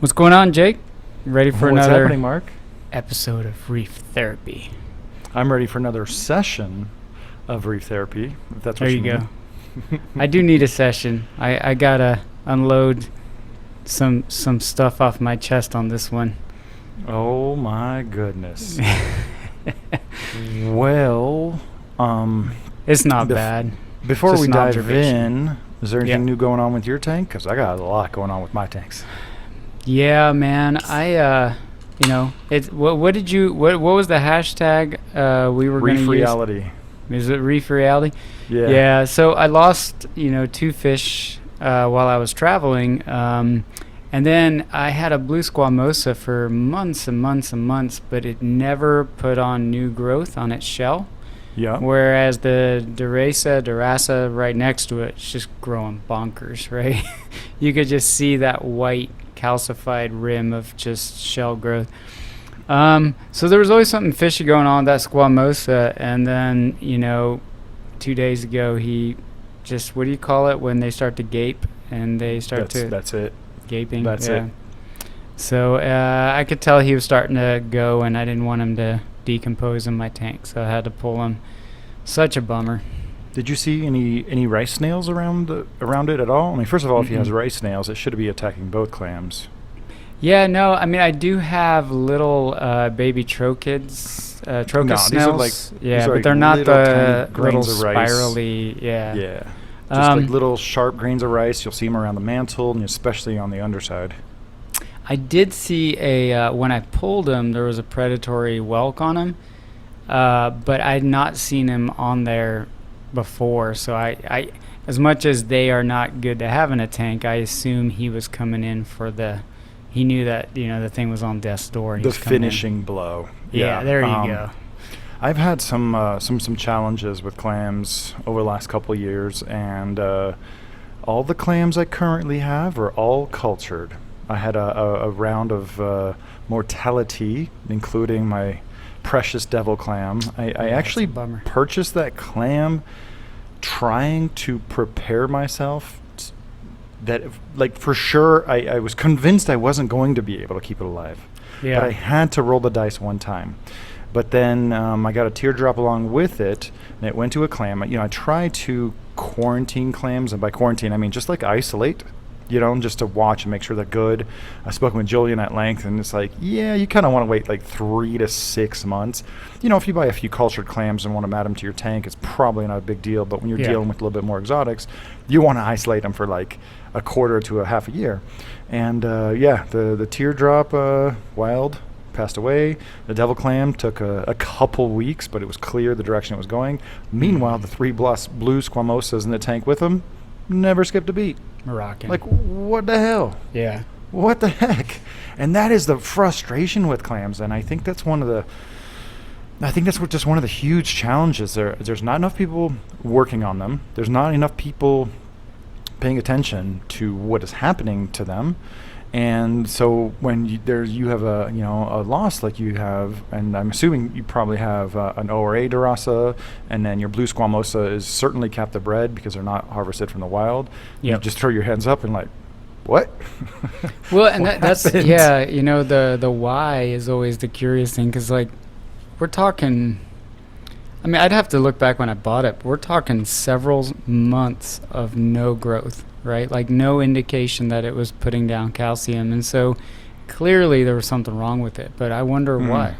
What's going on, Jake? Ready for What's another happening, Mark? episode of Reef Therapy? I'm ready for another session of Reef Therapy, if that's what There you you mean. go. I do need a session. I gotta unload some stuff off my chest on this one. Oh my goodness. Well, It's not bad. before Just we an dive observation. in, is there anything Yeah. new going on with your tank? Because I got a lot going on with my tanks. Yeah, man. What was the hashtag we were going to Reef use? Reality. Is it Reef Reality? Yeah. Yeah, so I lost, 2 fish while I was traveling. And then I had a blue squamosa for months and months and months, but it never put on new growth on its shell. Yeah. Whereas the Durasa right next to it, it's just growing bonkers, right? You could just see that white calcified rim of just shell growth. So there was always something fishy going on with that squamosa, and then 2 days ago he just, what do you call it when they start to gape and they start That's it. gaping? That's it. So I could tell he was starting to go, and I didn't want him to decompose in my tank, so I had to pull him. Such a bummer. Did you see any rice snails around it at all? I mean, first of all, if he has Mm-mm. rice snails, it should be attacking both clams. Yeah, no, I mean, I do have little baby trochids, trocus No, these are snails. like- yeah, these are but like they're not little the tiny little grains of rice. spirally. Yeah. Yeah. Just like Um, little sharp grains of rice. You'll see them around the mantle, and especially on the underside. I did see when I pulled him, there was a predatory whelk on him, but I had not seen him on there before. So I, as much as they are not good to have in a tank, I assume he was coming in for he knew that, the thing was on death's door. And he The was coming in. finishing blow. Yeah, there you go. I've had some challenges with clams over the last couple of years, and all the clams I currently have are all cultured. I had a round of mortality, including my precious devil clam. I That's actually a bummer. purchased that clam trying to prepare myself that, like, for sure, I was convinced I wasn't going to be able to keep it alive. Yeah. But I had to roll the dice one time. But then I got a teardrop along with it, and it went to a clam. I try to quarantine clams, and by quarantine, I mean just like isolate, just to watch and make sure they're good. I've spoken with Julian at length, and it's like, yeah, you kind of want to wait like 3 to 6 months. If you buy a few cultured clams and want to add them to your tank, it's probably not a big deal. But when you're dealing with a little bit more exotics, you want to isolate them for like a quarter to a half a year. And the teardrop wild passed away. The devil clam took a couple weeks, but it was clear the direction it was going. Meanwhile, the 3 blue squamosas in the tank with them never skipped a beat. Moroccan. Like, what the hell? Yeah. What the heck? And that is the frustration with clams, and I think that's one of the huge challenges. There's not enough people working on them. There's not enough people paying attention to what is happening to them. And so when you have a loss like you have, and I'm assuming you probably have an ORA Durasa, and then your blue squamosa is certainly captive bred because they're not harvested from the wild. You Yep. just throw your hands up and like, what? Well, and What that's happened? the why is always the curious thing, because like we're talking. I mean, I'd have to look back when I bought it, but we're talking several months of no growth, right? Like no indication that it was putting down calcium, and so clearly there was something wrong with it. But I wonder what.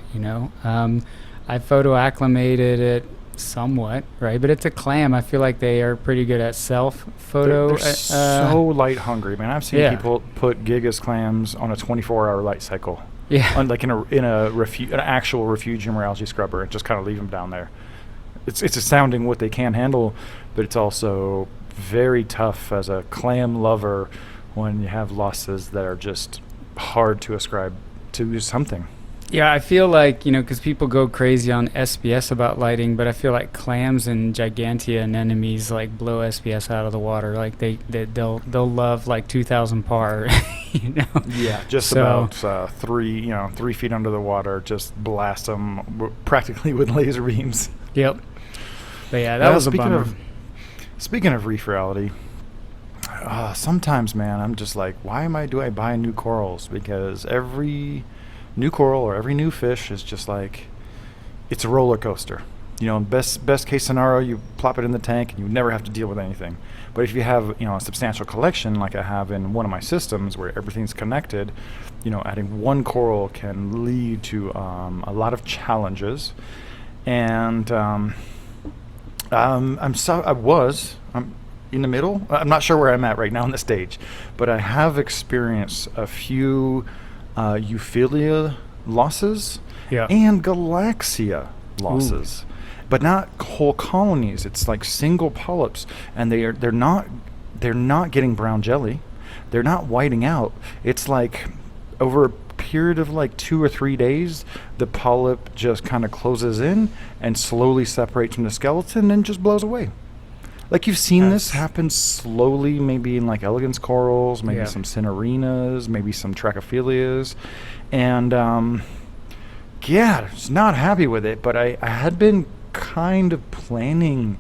I photo acclimated it somewhat, right? But it's a clam. I feel like they are pretty good at self photo. They're so light hungry, man. I've seen yeah. people put Gigas clams on a 24-hour light cycle, Yeah. like in an actual refugium or algae scrubber, and just kind of leave them down there. It's astounding what they can handle, but it's also very tough as a clam lover when you have losses that are just hard to ascribe to something. Yeah, I feel like, because people go crazy on SPS about lighting, but I feel like clams and gigantea anemones like blow SPS out of the water. Like they'll love like 2,000 par, Yeah, just So- about 3 feet under the water, just blast them practically with laser beams. Yep. But yeah, that was a bummer. Speaking of Reef Reality, sometimes, man, I'm just like, why do I buy new corals? Because every new coral or every new fish is just like, it's a roller coaster. Best case scenario, you plop it in the tank and you never have to deal with anything. But if you have, a substantial collection like I have in one of my systems where everything's connected, adding one coral can lead to a lot of challenges. And I'm in the middle. I'm not sure where I'm at right now on the stage, but I have experienced a few Euphilia losses Yeah. and Galaxia losses. Ooh. But not whole colonies. It's like single polyps, and they're not getting brown jelly. They're not whiting out. It's like over a period of like 2 or 3 days, the polyp just kind of closes in and slowly separates from the skeleton and just blows away. Like you've seen this happen slowly, maybe in like elegance corals, maybe some cinerinas, maybe some Trachyphilias, and just not happy with it. But I had been kind of planning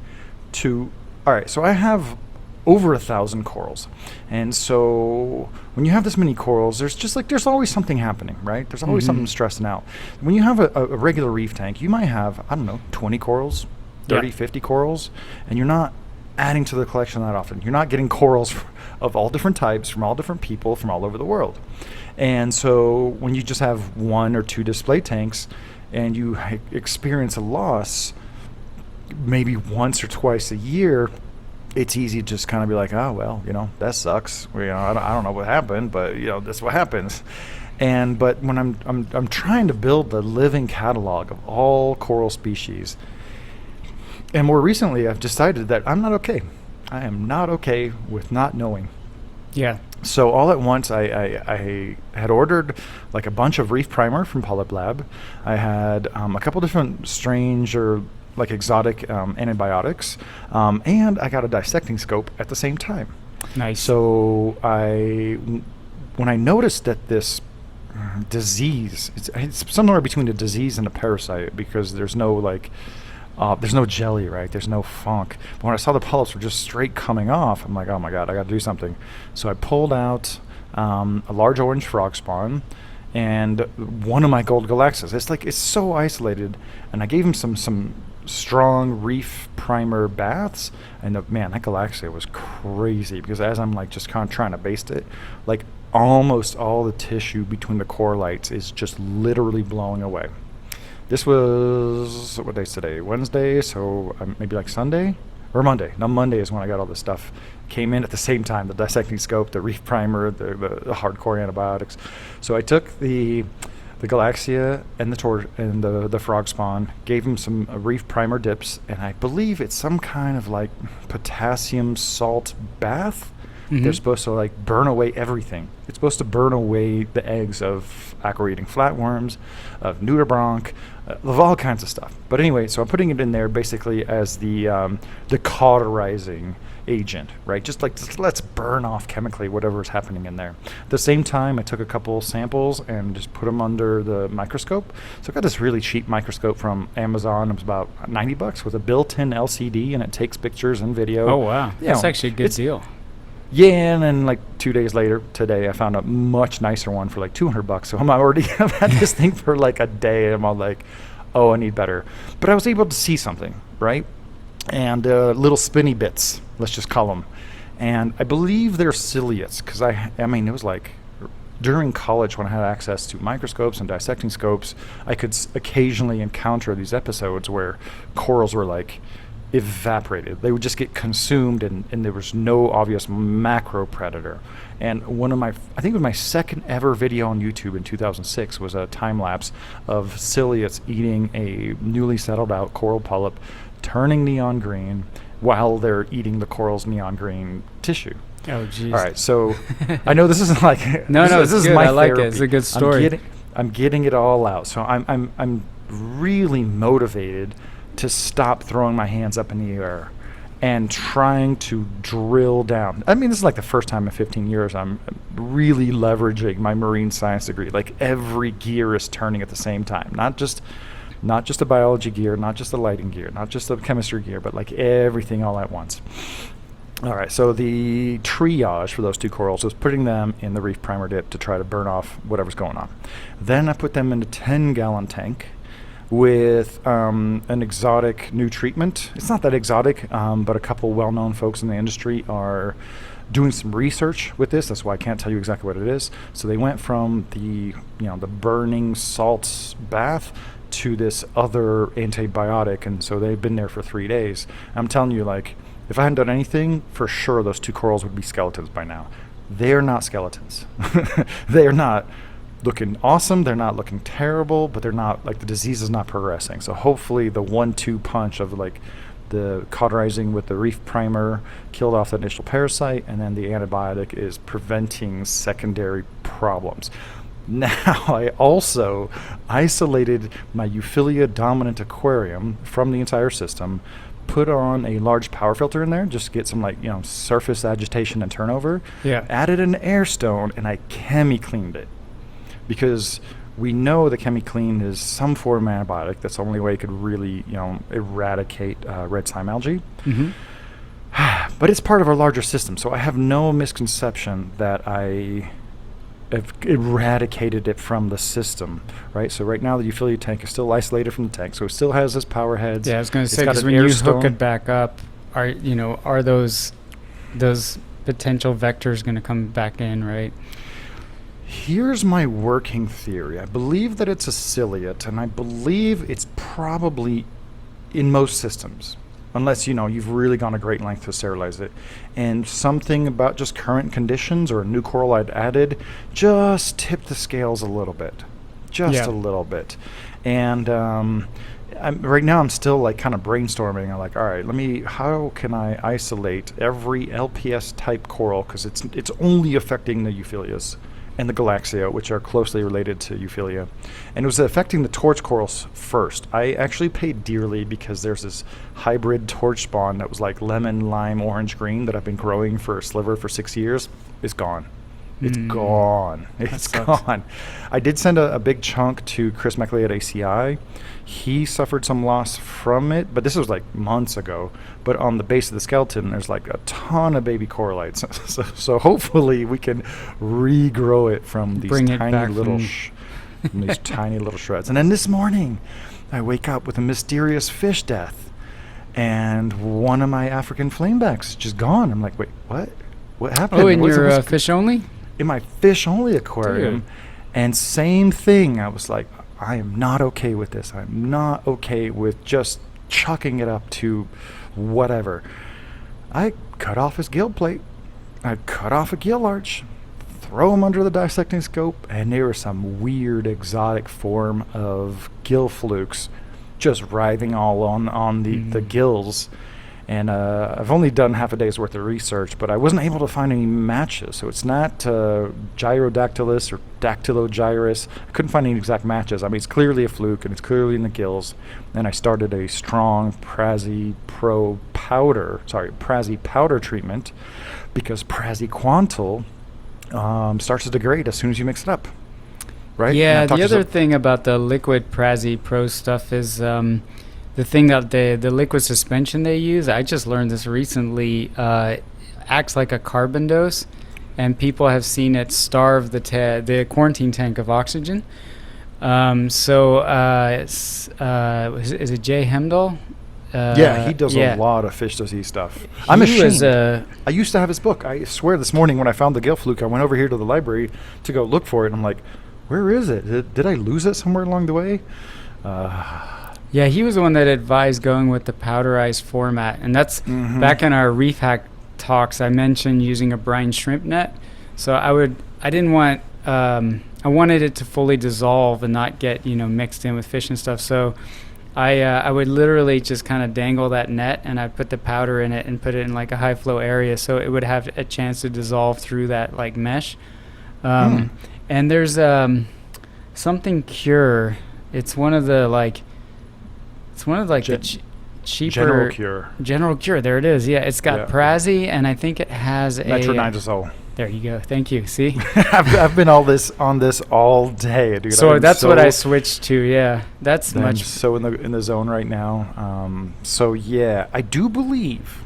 to. All right, so I have over 1,000 corals, and so when you have this many corals, there's always something happening, right? There's always something stressing out. When you have a regular reef tank, you might have, I don't know, 20 corals, 30, 50 corals, and you're not adding to the collection that often. You're not getting corals of all different types from all different people from all over the world. And so when you just have 1 or 2 display tanks and you experience a loss maybe once or twice a year, it's easy to just kind of be like, oh, well, that sucks. I don't know what happened, but that's what happens. But when I'm trying to build the living catalog of all coral species, and more recently, I've decided that I'm not okay. I am not okay with not knowing. Yeah. So all at once, I had ordered like a bunch of Reef primer from Polyp Lab. I had a couple different strange or like exotic antibiotics, and I got a dissecting scope at the same time. Nice. So when I noticed that this disease, it's somewhere between a disease and a parasite, because there's no jelly, right? There's no funk. But when I saw the polyps were just straight coming off, I'm like, oh my God, I got to do something. So I pulled out a large orange frog spawn and one of my gold galaxias. It's so isolated. And I gave him some strong Reef primer baths. And that galaxia was crazy, because as I'm like just kind of trying to baste it, like almost all the tissue between the coralites is just literally blowing away. This was, what day is today? Wednesday, so maybe like Sunday or Monday. No, Monday is when I got all this stuff. Came in at the same time, the dissecting scope, the Reef primer, the hardcore antibiotics. So I took the Galaxia and the frog spawn, gave him some Reef primer dips, and I believe it's some kind of like potassium salt bath. They're supposed to like burn away everything. It's supposed to burn away the eggs of aqua-eating flatworms, of nudibranch, of all kinds of stuff. But anyway, so I'm putting it in there basically as the cauterizing agent, right? Just let's burn off chemically whatever's happening in there. At the same time, I took a couple samples and just put them under the microscope. So I got this really cheap microscope from Amazon. It was about $90 with a built-in LCD, and it takes pictures and video. Oh wow, that's actually a good deal. Yeah, and then like 2 days later, today, I found a much nicer one for like $200. So I've had this thing for like a day, and I'm all like, oh, I need better. But I was able to see something, right? And little spinny bits, let's just call them. And I believe they're ciliates, because it was like during college when I had access to microscopes and dissecting scopes, I could occasionally encounter these episodes where corals were like evaporated. They would just get consumed, and there was no obvious macro predator. And I think it was my second ever video on YouTube in 2006 was a time lapse of ciliates eating a newly settled out coral polyp, turning neon green while they're eating the coral's neon green tissue. Oh geez. All right, so I know this isn't like no, this is good. my I like therapy. it. It's a good story. I'm getting it all out. So I'm really motivated to stop throwing my hands up in the air and trying to drill down. I mean, this is like the first time in 15 years I'm really leveraging my marine science degree. Like every gear is turning at the same time. Not just the biology gear, not just the lighting gear, not just the chemistry gear, but like everything all at once. All right, so the triage for those two corals was putting them in the reef primer dip to try to burn off whatever's going on. Then I put them in a 10-gallon tank with an exotic new treatment. It's not that exotic, but a couple well-known folks in the industry are doing some research with this. That's why I can't tell you exactly what it is. So they went from the burning salts bath to this other antibiotic, and so they've been there for 3 days. I'm telling you, like, if I hadn't done anything, for sure those two corals would be skeletons by now. They are not skeletons. They are not looking awesome. They're not looking terrible, but they're not, like, the disease is not progressing. So hopefully the 1-2 punch of, like, the cauterizing with the reef primer killed off the initial parasite, and then the antibiotic is preventing secondary problems. Now, I also isolated my Euphilia dominant aquarium from the entire system, put on a large power filter in there, just to get some, like, surface agitation and turnover. Yeah. Added an air stone, and I chemi-cleaned it. Because we know the chemi-clean is some form of antibiotic. That's the only way it could really, eradicate red slime algae. Mm-hmm. But it's part of our larger system, so I have no misconception that I have eradicated it from the system, right? So right now the Euphilia tank is still isolated from the tank, so it still has its power heads. Yeah, I was going to It's say, got because an when air you stone. hook it back up, are those potential vectors going to come back in, right? Here's my working theory. I believe that it's a ciliate, and I believe it's probably in most systems, unless you've really gone a great length to sterilize it. And something about just current conditions or a new coral I'd added just tipped the scales a little bit. Just Yeah. a little bit. And right now I'm still, like, kind of brainstorming. I'm like, all right, how can I isolate every LPS type coral, because it's only affecting the Euphilias and the Galaxia, which are closely related to Euphilia. And it was affecting the torch corals first. I actually paid dearly because there's this hybrid torch spawn that was like lemon, lime, orange, green that I've been growing for a sliver for 6 years. It's gone. It's gone. It's gone. I did send a big chunk to Chris Meckley at ACI. He suffered some loss from it, but this was like months ago. But on the base of the skeleton, there's like a ton of baby coralites. So hopefully we can regrow it from these Bring it tiny back little from these tiny little shreds. And then this morning, I wake up with a mysterious fish death, and one of my African flamebacks is just gone. I'm like, wait, what? What happened? Oh, in your fish only? In my fish only aquarium. Dude. And same thing. I was like, I am not okay with this. I'm not okay with just chucking it up to whatever. I cut off his gill plate. I cut off a gill arch, throw him under the dissecting scope, and there was some weird exotic form of gill flukes just writhing all on the gills. And I've only done half a day's worth of research, but I wasn't able to find any matches. So it's not Gyrodactylus or Dactylogyrus. I couldn't find any exact matches. I mean, it's clearly a fluke, and it's clearly in the gills. And I started a strong Prazi powder treatment, because Praziquantel starts to degrade as soon as you mix it up. Right? Yeah, the other thing about the liquid Prazi Pro stuff is the thing that the liquid suspension they use, I just learned this recently, acts like a carbon dose, and people have seen it starve the quarantine tank of oxygen. Is it Jay Hemdahl? Yeah, he does a lot of fish disease stuff. I'm ashamed. I used to have his book. I swear this morning when I found the gill fluke, I went over here to the library to go look for it, and I'm like, where is it? Did I lose it somewhere along the way? Yeah, he was the one that advised going with the powderized format. And that's back in our Reef Hack talks, I mentioned using a brine shrimp net. So I wanted it to fully dissolve and not get, mixed in with fish and stuff. So I would literally just kind of dangle that net, and I'd put the powder in it and put it in like a high flow area so it would have a chance to dissolve through that like mesh. And there's something Cure. It's one of the cheaper General Cure. There it is. Yeah, it's got Prazi, and I think it has metronidazole. There you go. Thank you. See, I've been on this all day, dude. So that's what I switched to. Yeah, that's I'm much so in the zone right now. So yeah, I do believe.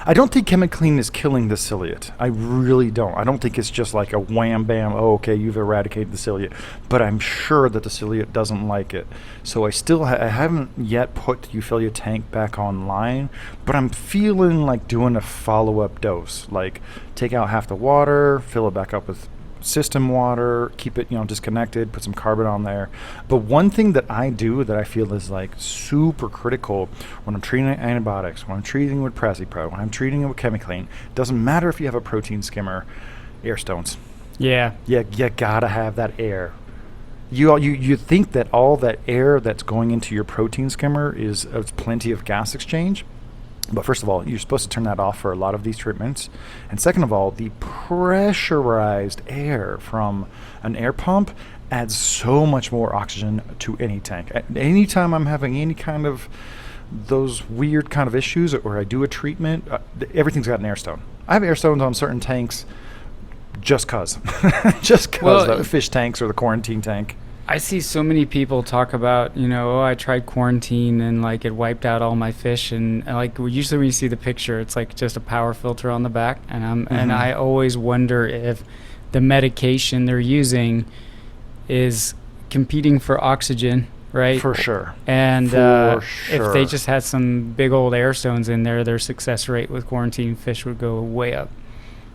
I don't think chemiclean is killing the ciliate. I really don't. I don't think it's just like a wham bam, oh, okay, you've eradicated the ciliate. But I'm sure that the ciliate doesn't like it. So I haven't yet put the Euphilia tank back online, but I'm feeling like doing a follow-up dose. Like take out half the water, fill it back up with system water, keep it, disconnected, put some carbon on there. But one thing that I do that I feel is like super critical when I'm treating antibiotics, when I'm treating with Prazipro, when I'm treating it with chemiclean, doesn't matter if you have a protein skimmer, air stones. Yeah. You gotta have that air. You think that all that air that's going into your protein skimmer is plenty of gas exchange. But first of all, you're supposed to turn that off for a lot of these treatments. And second of all, the pressurized air from an air pump adds so much more oxygen to any tank. Anytime I'm having any kind of those weird kind of issues or I do a treatment, everything's got an air stone. I have air stones on certain tanks just cause. The fish tanks or the quarantine tank. I see so many people talk about, I tried quarantine and like it wiped out all my fish, and like usually when you see the picture, it's like just a power filter on the back, and I always wonder if the medication they're using is competing for oxygen, right? For sure. And if they just had some big old air stones in there, their success rate with quarantine fish would go way up.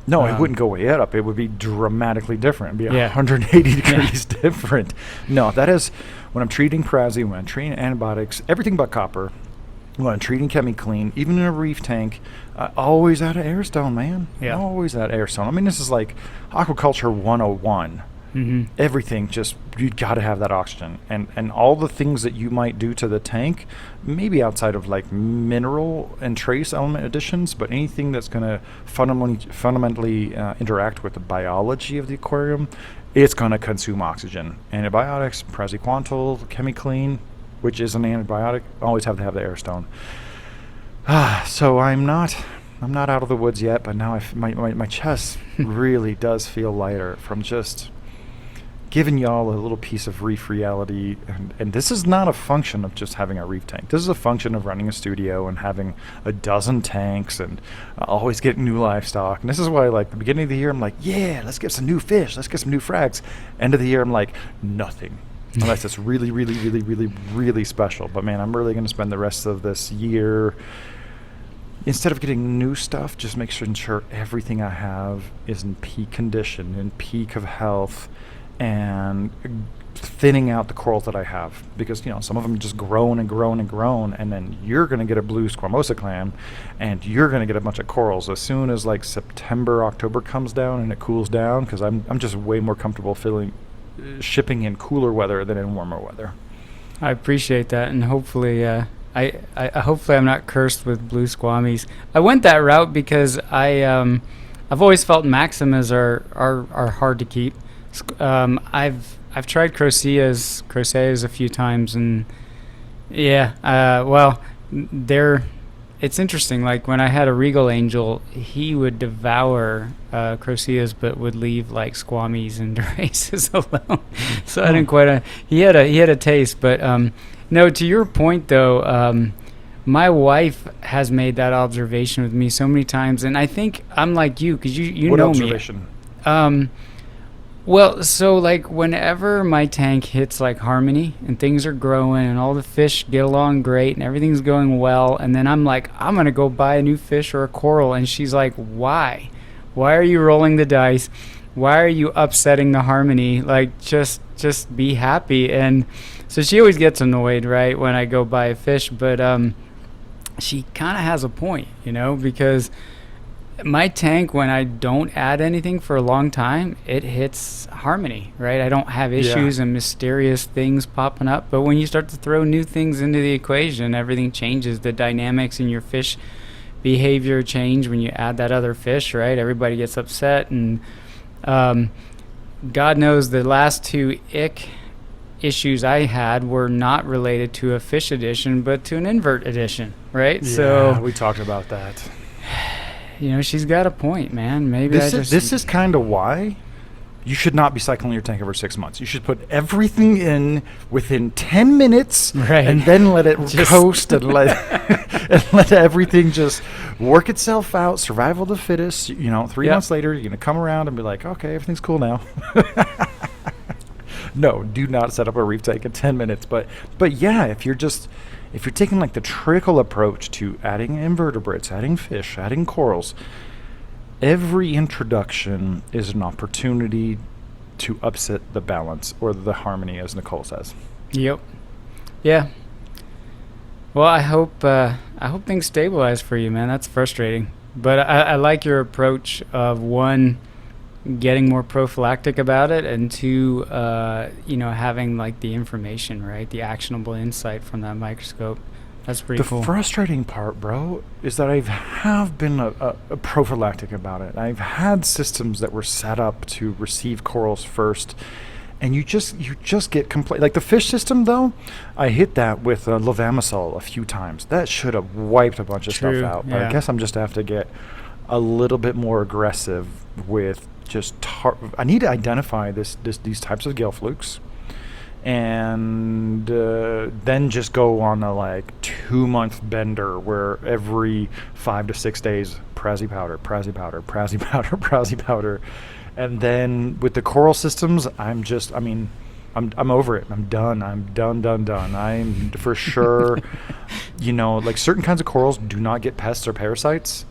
No, it wouldn't go way up. It would be dramatically different. It'd be 180 degrees different. No, that is when I'm treating Prazi, when I'm treating antibiotics, everything but copper, when I'm treating chemiclean, even in a reef tank, always add an air stone, man. Yeah. Always add air stone. I mean, this is like aquaculture 101. Mm-hmm. Everything, just you got to have that oxygen, and all the things that you might do to the tank, maybe outside of like mineral and trace element additions, but anything that's going to fundamentally interact with the biology of the aquarium, it's going to consume oxygen. Antibiotics, praziquantel, chemiclean, which is an antibiotic, always have to have the air stone. So I'm not out of the woods yet, but now my chest really does feel lighter from just giving y'all a little piece of reef reality. And this is not a function of just having a reef tank. This is a function of running a studio and having a dozen tanks and always getting new livestock. And this is why, like, the beginning of the year, I'm like, yeah, let's get some new fish. Let's get some new frags. End of the year, I'm like, nothing. Unless it's really, really, really, really, really special. But, man, I'm really going to spend the rest of this year, instead of getting new stuff, just making sure everything I have is in peak condition, in peak of health, and thinning out the corals that I have, because some of them just grown and grown and grown, and then you're going to get a blue squamosa clam and you're going to get a bunch of corals as soon as like September, October comes down and it cools down, because I'm just way more comfortable shipping in cooler weather than in warmer weather. I appreciate that, and hopefully hopefully I'm not cursed with blue squammies. I went that route because I've always felt maximas are hard to keep. I've tried Croceas a few times, and it's interesting. Like when I had a Regal Angel, he would devour Croceas, but would leave like squammies and races alone. So I didn't quite. He had a taste, but no. To your point though, my wife has made that observation with me so many times, and I think I'm like you, because you what know observation? Me. Well, so like whenever my tank hits like harmony and things are growing and all the fish get along great and everything's going well, and then I'm like, I'm going to go buy a new fish or a coral, and she's like, why? Why are you rolling the dice? Why are you upsetting the harmony? Like just be happy. And so she always gets annoyed, right, when I go buy a fish, but she kind of has a point, because my tank, when I don't add anything for a long time, it hits harmony, right? I don't have issues and mysterious things popping up. But when you start to throw new things into the equation, everything changes. The dynamics in your fish behavior change when you add that other fish, right? Everybody gets upset. And God knows the last two ick issues I had were not related to a fish addition, but to an invert addition, right? Yeah, so we talked about that. She's got a point, man. Maybe this is kind of why you should not be cycling your tank over 6 months. You should put everything in within 10 minutes Right. and then let it Just- coast and let and let everything just work itself out. Survival of the fittest. 3 Yep. months later, you're going to come around and be like, okay, everything's cool now. No, do not set up a reef tank in 10 minutes. But yeah, if you're taking like the trickle approach to adding invertebrates, adding fish, adding corals, every introduction is an opportunity to upset the balance or the harmony, as Nicole says. Yep. Yeah. Well, I hope things stabilize for you, man. That's frustrating, but I like your approach of, one, getting more prophylactic about it, and two, having like the information, right, the actionable insight from that microscope. That's pretty The cool. frustrating part, bro, is that I have been a prophylactic about it. I've had systems that were set up to receive corals first, and you just get like the fish system, though. I hit that with levamisole a few times. That should have wiped a bunch of True, stuff out. But yeah. I guess I'm just have to get a little bit more aggressive with just I need to identify these types of gill flukes, and then just go on a like 2-month bender where every 5 to 6 days, Prazzi powder, Prazzi powder, Prazzi powder, Prazzi powder. And then with the coral systems, I'm over it. I'm done. I'm done. I'm for sure, like certain kinds of corals do not get pests or parasites.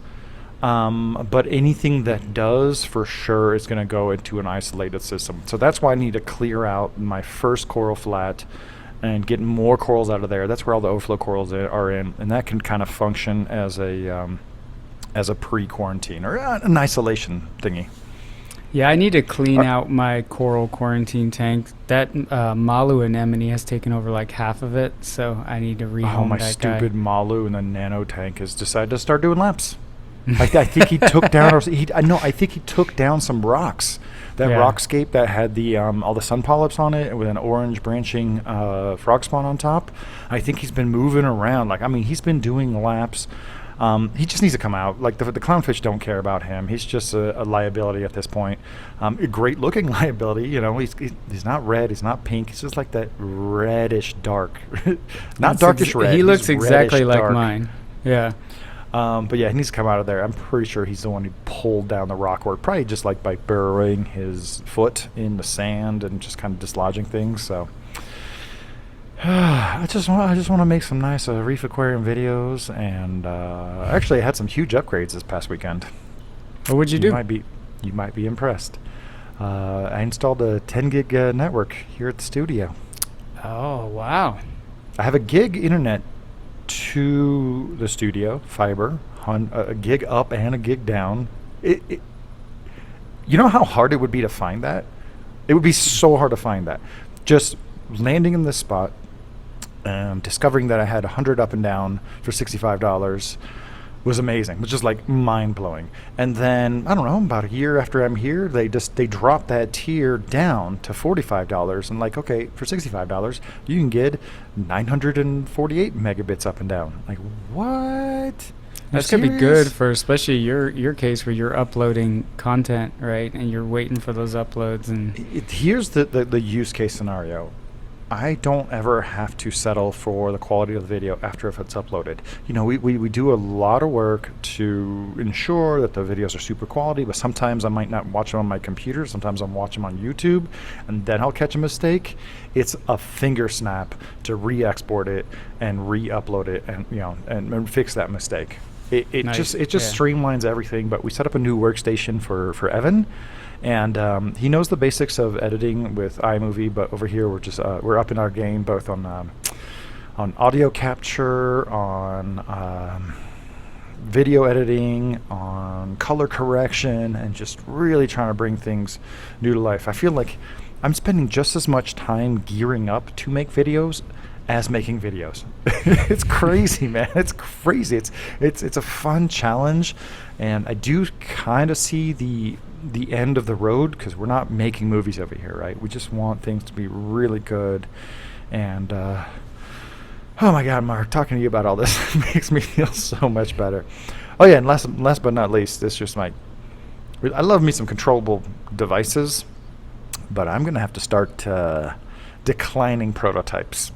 But anything that does, for sure, is going to go into an isolated system. So that's why I need to clear out my first coral flat and get more corals out of there. That's where all the overflow corals are in, and that can kind of function as a pre-quarantine or an isolation thingy. Yeah, I need to clean out my coral quarantine tank. That Malu anemone has taken over like half of it, so I need to rehome My that stupid guy. Malu in the nano tank has decided to start doing laps. I think he took down. I think he took down some rocks. That Yeah. rockscape that had the all the sun polyps on it with an orange branching frog spawn on top. I think he's been moving around. He's been doing laps. He just needs to come out. Like the clownfish don't care about him. He's just a liability at this point. A great looking liability. He's not red. He's not pink. He's just like that reddish dark, not darkish red. He looks He's exactly reddish like dark. mine. Yeah. But yeah, he needs to come out of there. I'm pretty sure he's the one who pulled down the rock work, probably just like by burrowing his foot in the sand and just kind of dislodging things. So I just want to make some nice reef aquarium videos, and actually I had some huge upgrades this past weekend. What would you do? You might be impressed. I installed a 10 gig network here at the studio. Oh, wow. I have a gig internet to the studio, fiber, a gig up and a gig down. You know how hard it would be to find that? It would be so hard to find that. Just landing in this spot, discovering that I had 100 up and down for $65 was amazing. It was just like mind-blowing. And then, I don't know, about a year after I'm here, they dropped that tier down to $45. And like, okay, for $65, you can get 948 megabits up and down. Like, what? That's gonna be good for especially your case where you're uploading content, right? And you're waiting for those uploads. And Here's the use case scenario. I don't ever have to settle for the quality of the video after if it's uploaded. We do a lot of work to ensure that the videos are super quality, but sometimes I might not watch them on my computer. Sometimes I'm watching them on YouTube, and then I'll catch a mistake. It's a finger snap to re-export it and re-upload it, and and fix that mistake. It Nice. just Yeah. streamlines everything. But we set up a new workstation for Evan. And he knows the basics of editing with iMovie, but over here we're up in our game both on audio capture, on video editing, on color correction, and just really trying to bring things new to life. I feel like I'm spending just as much time gearing up to make videos as making videos. It's crazy, man. It's crazy. It's a fun challenge, and I do kind of see the end of the road, because we're not making movies over here, right? We just want things to be really good. And oh my God, Mark, talking to you about all this makes me feel so much better. Oh yeah, and last but not least, I love me some controllable devices. but I'm going to have to start declining prototypes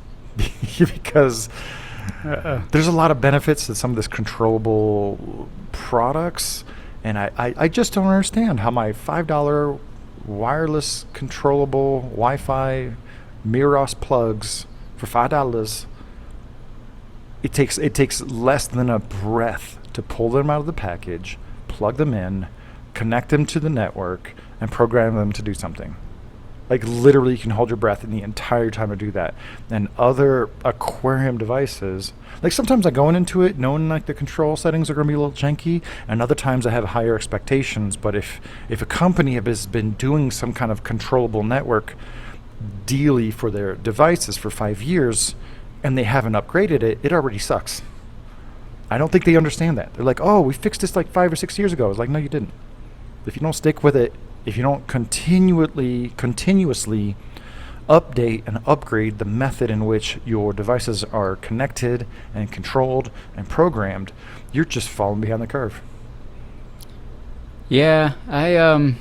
because there's a lot of benefits to some of this controllable products, and I just don't understand how my $5 wireless controllable Wi-Fi Miros plugs for $5, it takes less than a breath to pull them out of the package, plug them in, connect them to the network, and program them to do something. Like literally you can hold your breath in the entire time to do that. And other aquarium devices, like sometimes I go into it knowing like the control settings are going to be a little janky, and other times I have higher expectations. But if a company has been doing some kind of controllable network daily for their devices for 5 years and they haven't upgraded it, it already sucks. I don't think they understand that. They're like, oh, we fixed this like 5 or 6 years ago. I was like, no, you didn't. If you don't stick with it, if you don't continuously update and upgrade the method in which your devices are connected and controlled and programmed, you're just falling behind the curve. Yeah, I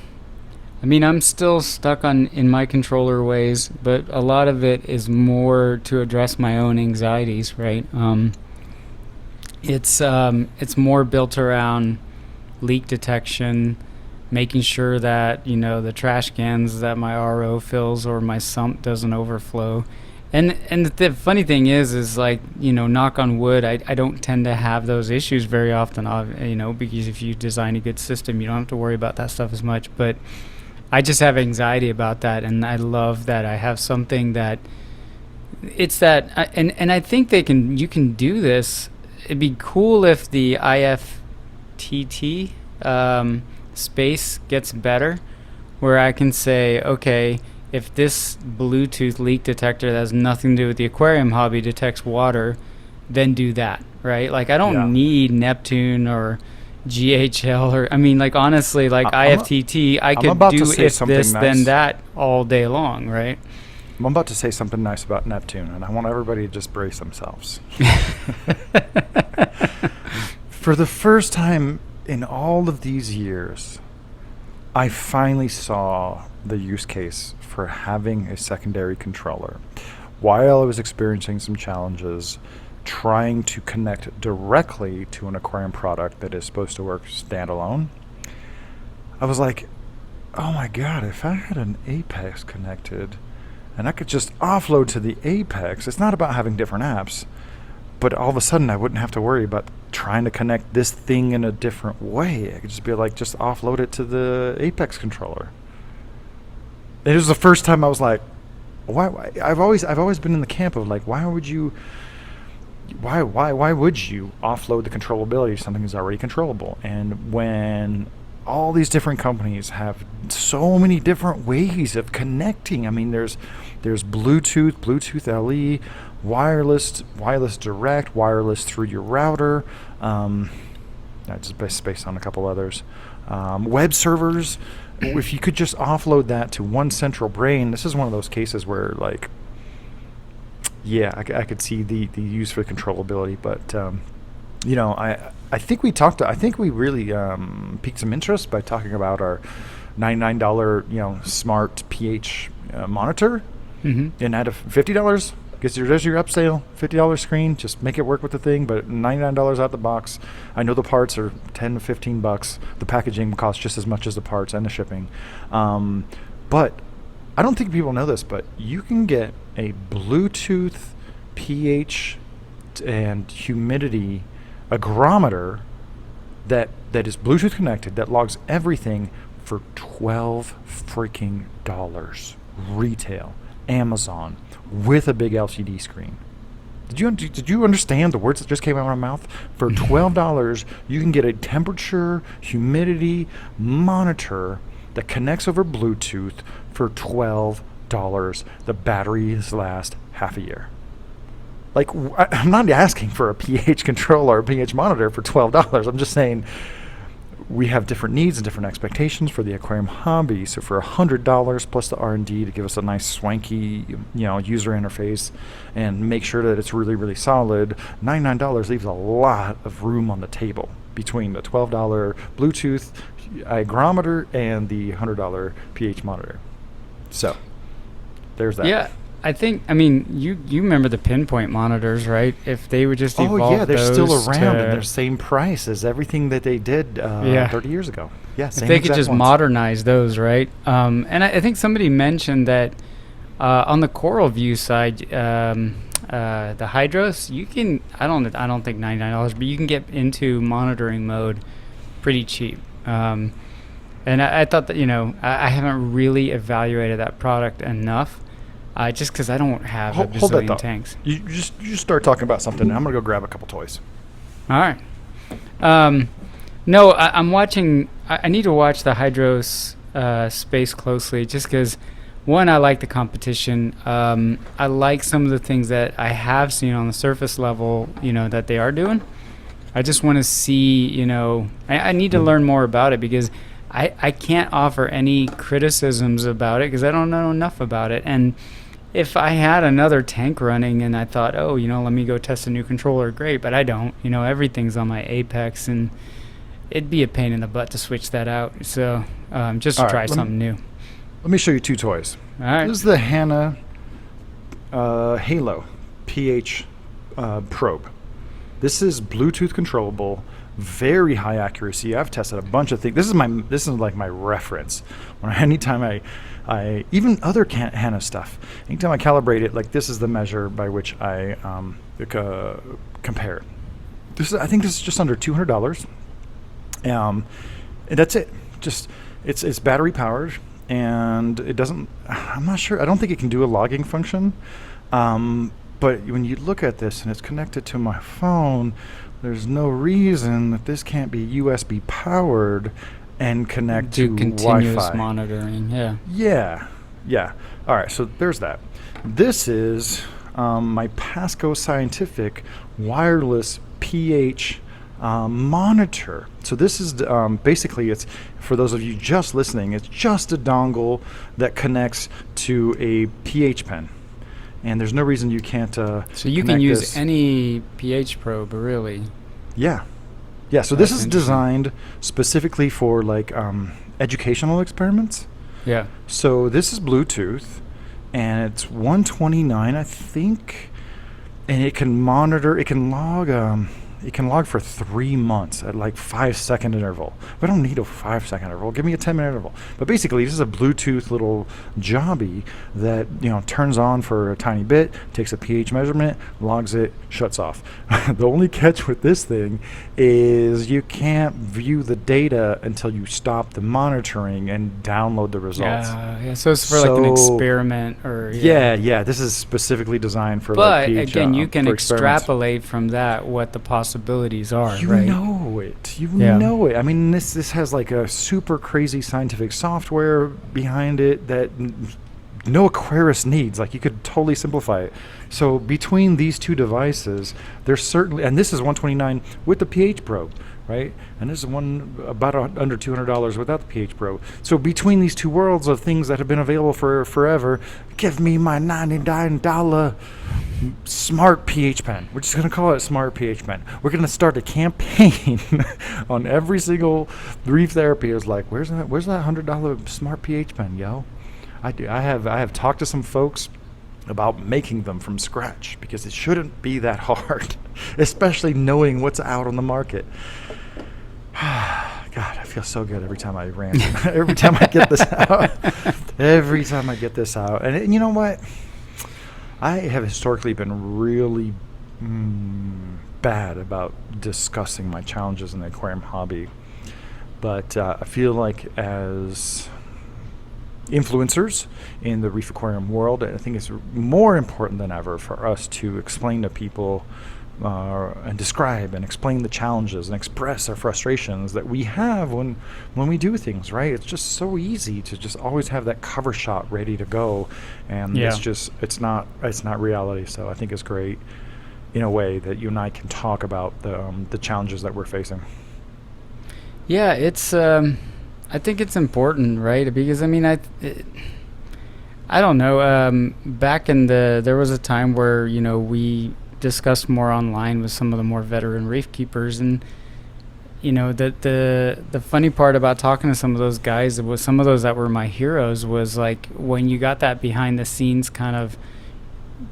mean, I'm still stuck in my controller ways, but a lot of it is more to address my own anxieties, right? It's more built around leak detection, making sure that, you know, the trash cans that my RO fills or my sump doesn't overflow. And the funny thing is like, you know, knock on wood, I don't tend to have those issues very often, you know, because if you design a good system, you don't have to worry about that stuff as much. But I just have anxiety about that, and I love that I have something that it's that, and I think you can do this. It'd be cool if the IFTT space gets better, where I can say, okay, if this Bluetooth leak detector that has nothing to do with the aquarium hobby detects water, then do that, right? Like I don't need Neptune or GHL or, I mean, like honestly, like IFTT, I could do if this, then that all day long, right? I'm about to say something nice about Neptune, and I want everybody to just brace themselves. For the first time in all of these years, I finally saw the use case for having a secondary controller. While I was experiencing some challenges trying to connect directly to an aquarium product that is supposed to work standalone, I was like, oh my God, if I had an Apex connected and I could just offload to the Apex, it's not about having different apps, but all of a sudden I wouldn't have to worry about trying to connect this thing in a different way. I could just be like, just offload it to the Apex controller. It was the first time I was like, why? I've always been in the camp of like, why would you offload the controllability of something that's already controllable? And when all these different companies have so many different ways of connecting. I mean, there's Bluetooth LE, wireless direct, wireless through your router. Just based on a couple others. Web servers. If you could just offload that to one central brain, this is one of those cases where, like, yeah, I could see the use for controllability, but you know, I think we really piqued some interest by talking about our $99, you know, smart pH monitor, and out of $50, because there's your upsale $50 screen. Just make it work with the thing, but $99 out the box. I know the parts are $10 to $15. The packaging costs just as much as the parts and the shipping. But I don't think people know this, but you can get a Bluetooth pH and humidity agrometer that is Bluetooth connected, that logs everything, for $12 freaking retail, Amazon, with a big LCD screen. Did you understand the words that just came out of my mouth? For $12, you can get a temperature, humidity monitor that connects over Bluetooth for $12. The batteries last half a year. Like, I'm not asking for a pH controller or a pH monitor for $12. I'm just saying we have different needs and different expectations for the aquarium hobby. So for $100 plus the R&D to give us a nice swanky, you know, user interface and make sure that it's really, really solid, $99 leaves a lot of room on the table between the $12 Bluetooth hygrometer and the $100 pH monitor. So there's that. Yeah, I mean, you remember the pinpoint monitors, right? If they would just Oh evolve yeah, they're still those around and to, they're same price as everything that they did yeah, 30 years ago. Yeah, if same they could exact just ones. modernize those, right? And I think somebody mentioned that on the Coral View side, the Hydros, you can I don't think $99, but you can get into monitoring mode pretty cheap. And I thought that I haven't really evaluated that product enough, just because I don't have a Hold that bazillion thought. tanks. You just start talking about something. And I'm gonna go grab a couple toys. All right. No, I'm watching. I need to watch the Hydros space closely, just because, one, I like the competition. I like some of the things that I have seen on the surface level, that they are doing. I just want to see, I need to learn more about it, because I can't offer any criticisms about it because I don't know enough about it. And if I had another tank running and I thought, oh, let me go test a new controller, great, but I don't. Everything's on my Apex, and it'd be a pain in the butt to switch that out. So just All to right, try something new. Let me show you two toys. All right. This is the Hana Halo pH probe. This is Bluetooth controllable, very high accuracy. I've tested a bunch of things. This is like my reference. Anytime I even other Hana stuff. Anytime I calibrate it, like this is the measure by which I compare. I think this is just under $200. And that's it. Just it's battery powered, and it doesn't. I'm not sure. I don't think it can do a logging function. But when you look at this and it's connected to my phone, there's no reason that this can't be USB powered and connect Do to continuous Wi-Fi. monitoring. Yeah. All right, so there's that. This is my Pasco Scientific wireless pH monitor. So this is basically, it's for those of you just listening, it's just a dongle that connects to a pH pen. And there's no reason you can't So you can connect use this. any pH probe, really. Yeah. So this That's is interesting. designed specifically for like educational experiments. Yeah. So this is Bluetooth, and it's 129, I think, and it can monitor. It can log. It can log for 3 months at like 5-second interval. We don't need a 5-second interval. Give me a 10-minute interval. But basically, this is a Bluetooth little jobby that turns on for a tiny bit, takes a pH measurement, logs it, shuts off. The only catch with this thing is you can't view the data until you stop the monitoring and download the results. Yeah. So it's for like an experiment, or Yeah. This is specifically designed for But like pH, again, you can for experiments. extrapolate from that what the possibilities are, You right? know it. You Yeah. know it. I mean, this has like a super crazy scientific software behind it that no Aquarius needs. Like, you could totally simplify it. So between these two devices, there's certainly, and this is 129 with the pH probe, right? And this is one about under $200 without the pH probe. So between these two worlds of things that have been available for forever, give me my $99 smart pH pen. We're just going to call it smart pH pen. We're going to start a campaign on every single Reef Therapy. Is like, where's that $100 smart pH pen, yo? I have talked to some folks about making them from scratch, because it shouldn't be that hard, especially knowing what's out on the market. God, I feel so good every time I rant. Every time I get this out. Every time I get this out. And you know what? I have historically been really bad about discussing my challenges in the aquarium hobby. But I feel like as influencers in the reef aquarium world, I think it's more important than ever for us to explain to people and describe and explain the challenges and express our frustrations that we have when we do things, right? It's just so easy to just always have that cover shot ready to go, and it's not reality. So I think it's great in a way that you and I can talk about the challenges that we're facing. Yeah, it's I think it's important, right? Because I mean, I don't know. Back in there was a time where we discussed more online with some of the more veteran reef keepers, and the funny part about talking to some of those guys was some of those that were my heroes was like when you got that behind the scenes kind of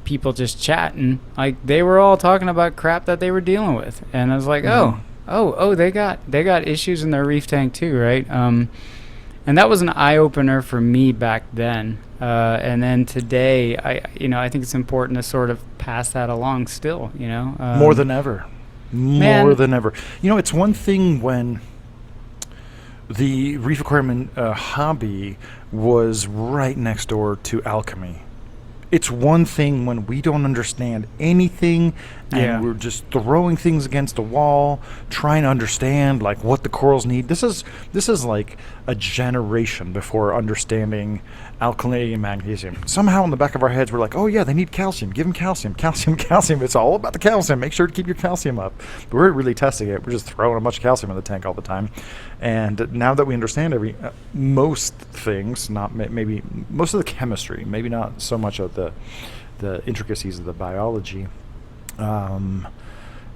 people just chatting, like they were all talking about crap that they were dealing with, and I was like, they got issues in their reef tank too, right? And that was an eye opener for me back then. And then today, I think it's important to sort of pass that along still, More than ever. More than ever. It's one thing when the reef aquarium hobby was right next door to alchemy. It's one thing when we don't understand anything and we're just throwing things against the wall, trying to understand like what the corals need. This is like a generation before understanding alkalinity and magnesium. Somehow in the back of our heads we're like, oh yeah, they need calcium. Give them calcium, calcium, calcium. It's all about the calcium. Make sure to keep your calcium up. But we're really testing it. We're just throwing a bunch of calcium in the tank all the time. And now that we understand most things, not maybe most of the chemistry, maybe not so much of the intricacies of the biology,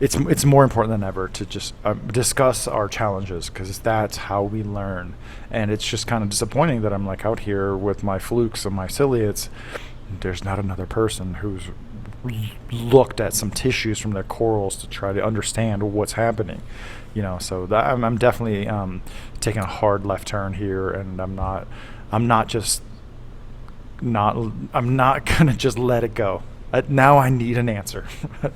it's more important than ever to just discuss our challenges, because that's how we learn. And it's just kind of disappointing that I'm like out here with my flukes and my ciliates. There's not another person who's looked at some tissues from their corals to try to understand what's happening. So that I'm definitely taking a hard left turn here, and I'm not gonna just let it go. Now I need an answer.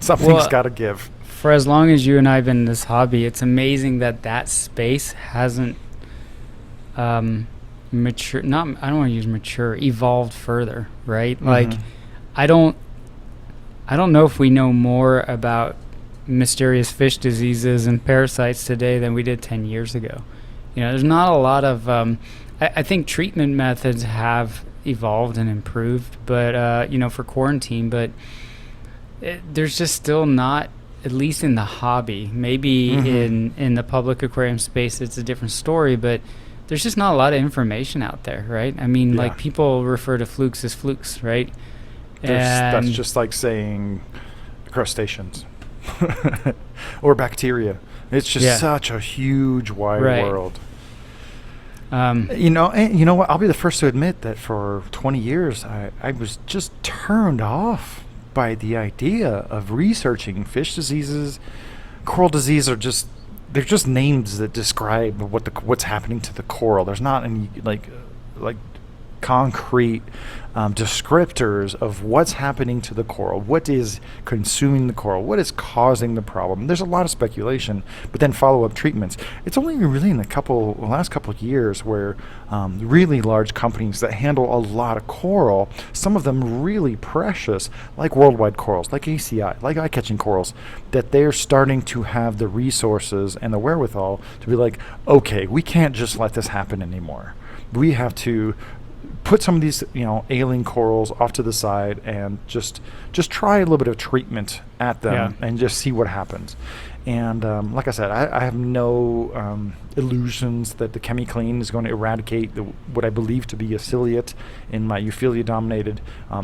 Something's got to give. For as long as you and I have been in this hobby, it's amazing that space hasn't mature. I don't want to use mature. Evolved further, right? Mm-hmm. Like, I don't know if we know more about mysterious fish diseases and parasites today than we did 10 years ago. There's not a lot of. I think treatment methods have evolved and improved, but for quarantine, but there's just still not, at least in the hobby, maybe in the public aquarium space it's a different story, but there's just not a lot of information out there, right? I mean, like people refer to flukes as flukes, right? That's just like saying crustaceans or bacteria. It's just such a huge wide world. You know what? I'll be the first to admit that for 20 years, I was just turned off by the idea of researching fish diseases. Coral disease they're just names that describe what's happening to the coral. There's not any like concrete descriptors of what's happening to the coral, what is consuming the coral, what is causing the problem. There's a lot of speculation, but then follow-up treatments. It's only really in the last couple of years where really large companies that handle a lot of coral, some of them really precious, like worldwide corals, like ACI, like eye-catching corals, that they're starting to have the resources and the wherewithal to be like, okay, we can't just let this happen anymore. We have to put some of these, ailing corals off to the side and just try a little bit of treatment at them and just see what happens. And like I said, I have no illusions that the ChemiClean is going to eradicate what I believe to be a ciliate in my Euphilia-dominated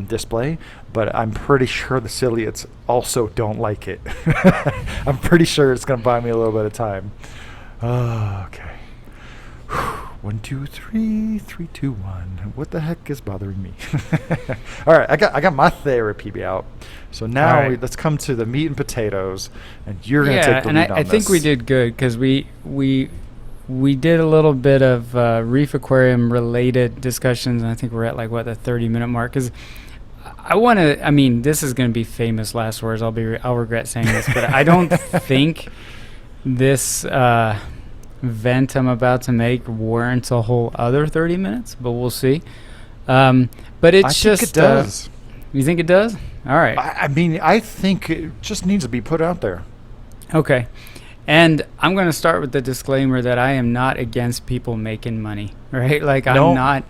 display, but I'm pretty sure the ciliates also don't like it. I'm pretty sure it's going to buy me a little bit of time. Okay. 1, 2, 3, 3, 2, 1. What the heck is bothering me? All right, I got my therapy out. So now let's come to the meat and potatoes, and you're going to take the lead on this. I think we did good because we did a little bit of reef aquarium related discussions, and I think we're at the 30-minute mark. Because this is going to be famous last words. I'll regret saying this, but I don't think this vent I'm about to make warrants a whole other 30 minutes, but we'll see. But it's I think it does. You think it does? All right. I think it just needs to be put out there. Okay. And I'm going to start with the disclaimer that I am not against people making money, right? I'm not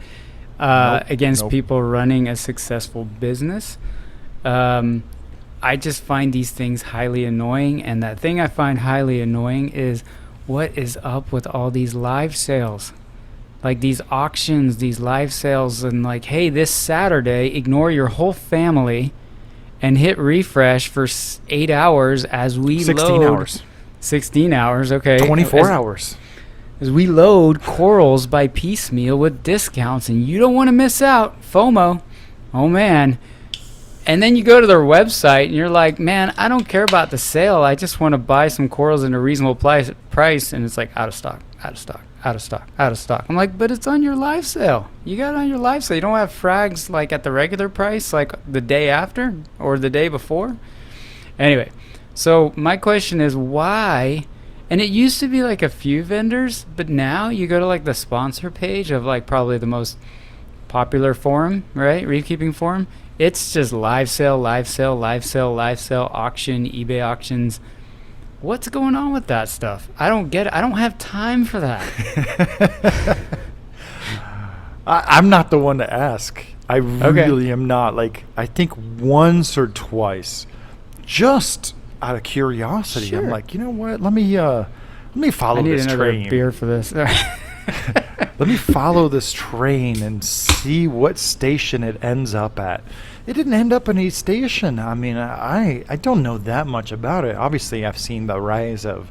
against people running a successful business. I just find these things highly annoying, and that thing I find highly annoying is what is up with all these live sales? Like these auctions, these live sales, and hey, this Saturday, ignore your whole family and hit refresh for 8 hours as we 16 load. Hours. 16 hours, okay. 24 hours. As we load corals by piecemeal with discounts, and you don't want to miss out. FOMO. Oh, man. And then you go to their website, and you're like, man, I don't care about the sale. I just want to buy some corals at a reasonable price. And it's like, out of stock, out of stock, out of stock, out of stock. I'm like, but it's on your live sale. You got it on your live sale. You don't have frags like at the regular price, like the day after or the day before. Anyway, so my question is why... And it used to be like a few vendors, but now you go to like the sponsor page of like probably the most popular forum, right? Reef keeping forum. It's just live sale, live sale, live sale, live sale, auction, eBay auctions. What's going on with that stuff? I don't get it. I don't have time for that. I'm not the one to ask. I really am not. Like, I think once or twice, just out of curiosity, Sure. I'm like, you know what? Let me follow I need this another train. beer for this. Let me follow this train and see what station it ends up at. It didn't end up in a station. I mean, I don't know that much about it. Obviously, I've seen the rise of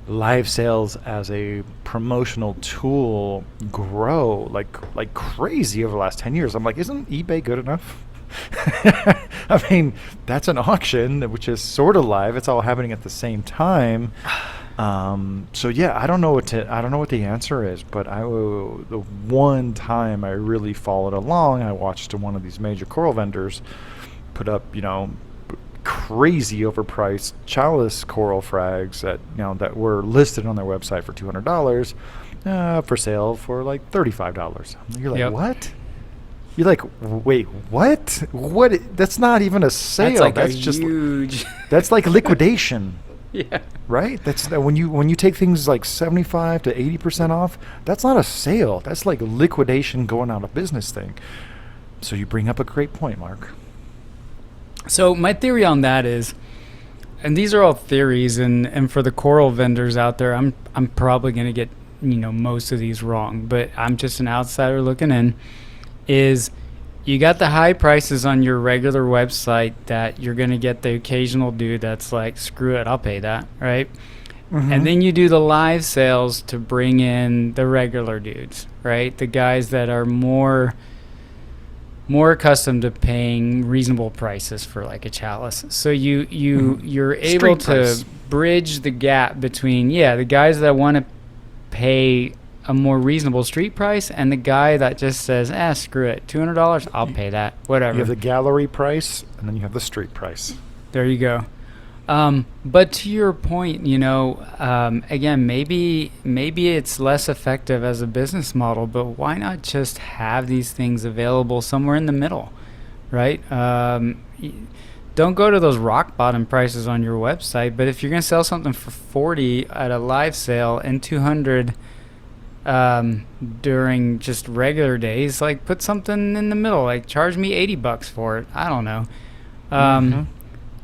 live sales as a promotional tool grow like crazy over the last 10 years. I'm like, isn't eBay good enough? I mean, that's an auction which is sort of live. It's all happening at the same time. So yeah, I don't know what the answer is, but the one time I really followed along, I watched one of these major coral vendors put up, crazy overpriced chalice coral frags that were listed on their website for $200, for sale for like $35. You're like, Yep. what? You're like, wait, what? What? That's not even a sale. That's like just huge. That's like liquidation. Yeah. Right? That's when you take things like 75 to 80% off, that's not a sale. That's like liquidation going out of business thing. So you bring up a great point, Mark. So my theory on that is, and these are all theories, and for the coral vendors out there, I'm probably going to get most of these wrong, but I'm just an outsider looking in. Is you got the high prices on your regular website that you're going to get the occasional dude that's like, screw it, I'll pay that, right? Mm-hmm. And then you do the live sales to bring in the regular dudes, right? The guys that are more accustomed to paying reasonable prices for like a chalice. So you're able to bridge the gap between the guys that want to pay a more reasonable street price and the guy that just says, screw it, $200, I'll pay that, whatever. You have the gallery price and then you have the street price. There you go. But to your point, again, maybe it's less effective as a business model, but why not just have these things available somewhere in the middle, right? Don't go to those rock bottom prices on your website, but if you're going to sell something for $40 at a live sale and $200 during just regular days, like put something in the middle, like charge me $80 for it. I don't know.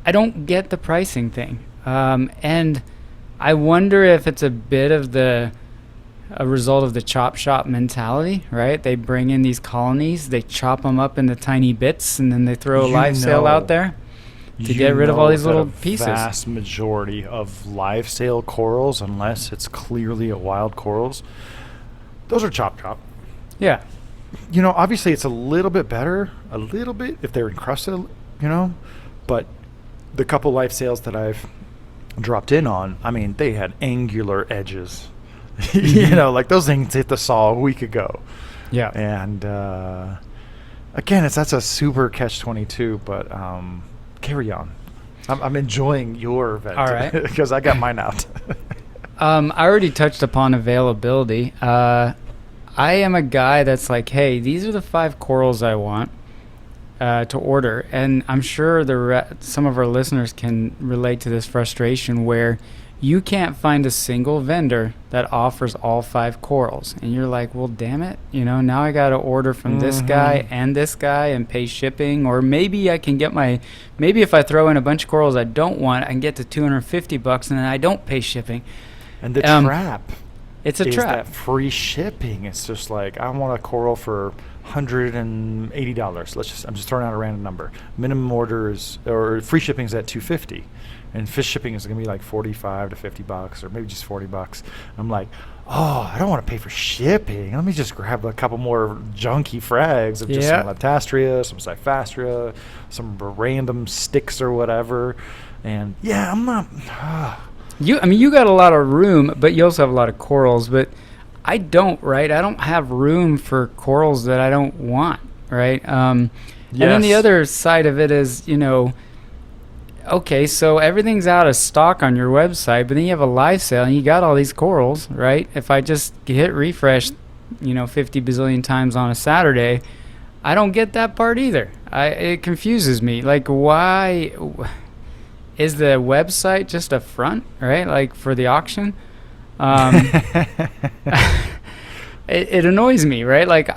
I don't get the pricing thing. And I wonder if it's a bit of a result of the chop shop mentality, right? They bring in these colonies, they chop them up into tiny bits, and then they throw a live sale out there to get rid of all these little pieces. The vast majority of live sale corals, unless it's clearly a wild corals, those are chop. Yeah. Obviously it's a little bit better, if they're encrusted, but the couple live sales that I've dropped in on, I mean, they had angular edges. Like those things hit the saw a week ago. Yeah. And again, that's a super catch-22, but carry on. I'm enjoying your event. All right. Because I got mine out. I already touched upon availability. I am a guy that's like, hey, these are the 5 corals I want to order. And I'm sure some of our listeners can relate to this frustration where you can't find a single vendor that offers all 5 corals. And you're like, well, damn it. Now I got to order from this guy and pay shipping. Or maybe I can get maybe if I throw in a bunch of corals I don't want, I can get to $250 and then I don't pay shipping. And the trap it's a is trap. that free shipping. It's just like, I want a coral for $180. I'm just throwing out a random number. Minimum order is, or free shipping is at $250, and fish shipping is gonna be like 45 to $50, or maybe just $40. I'm like, oh, I don't want to pay for shipping. Let me just grab a couple more junky frags of just some Leptastria, some Cyphastria, some random sticks or whatever. And yeah, I'm not. You got a lot of room, but you also have a lot of corals. But I don't, right? I don't have room for corals that I don't want, right? And then the other side of it is, okay, so everything's out of stock on your website, but then you have a live sale and you got all these corals, right? If I just hit refresh, 50 bazillion times on a Saturday, I don't get that part either. It confuses me. Like, why is the website just a front, right? Like for the auction? It annoys me, right? Like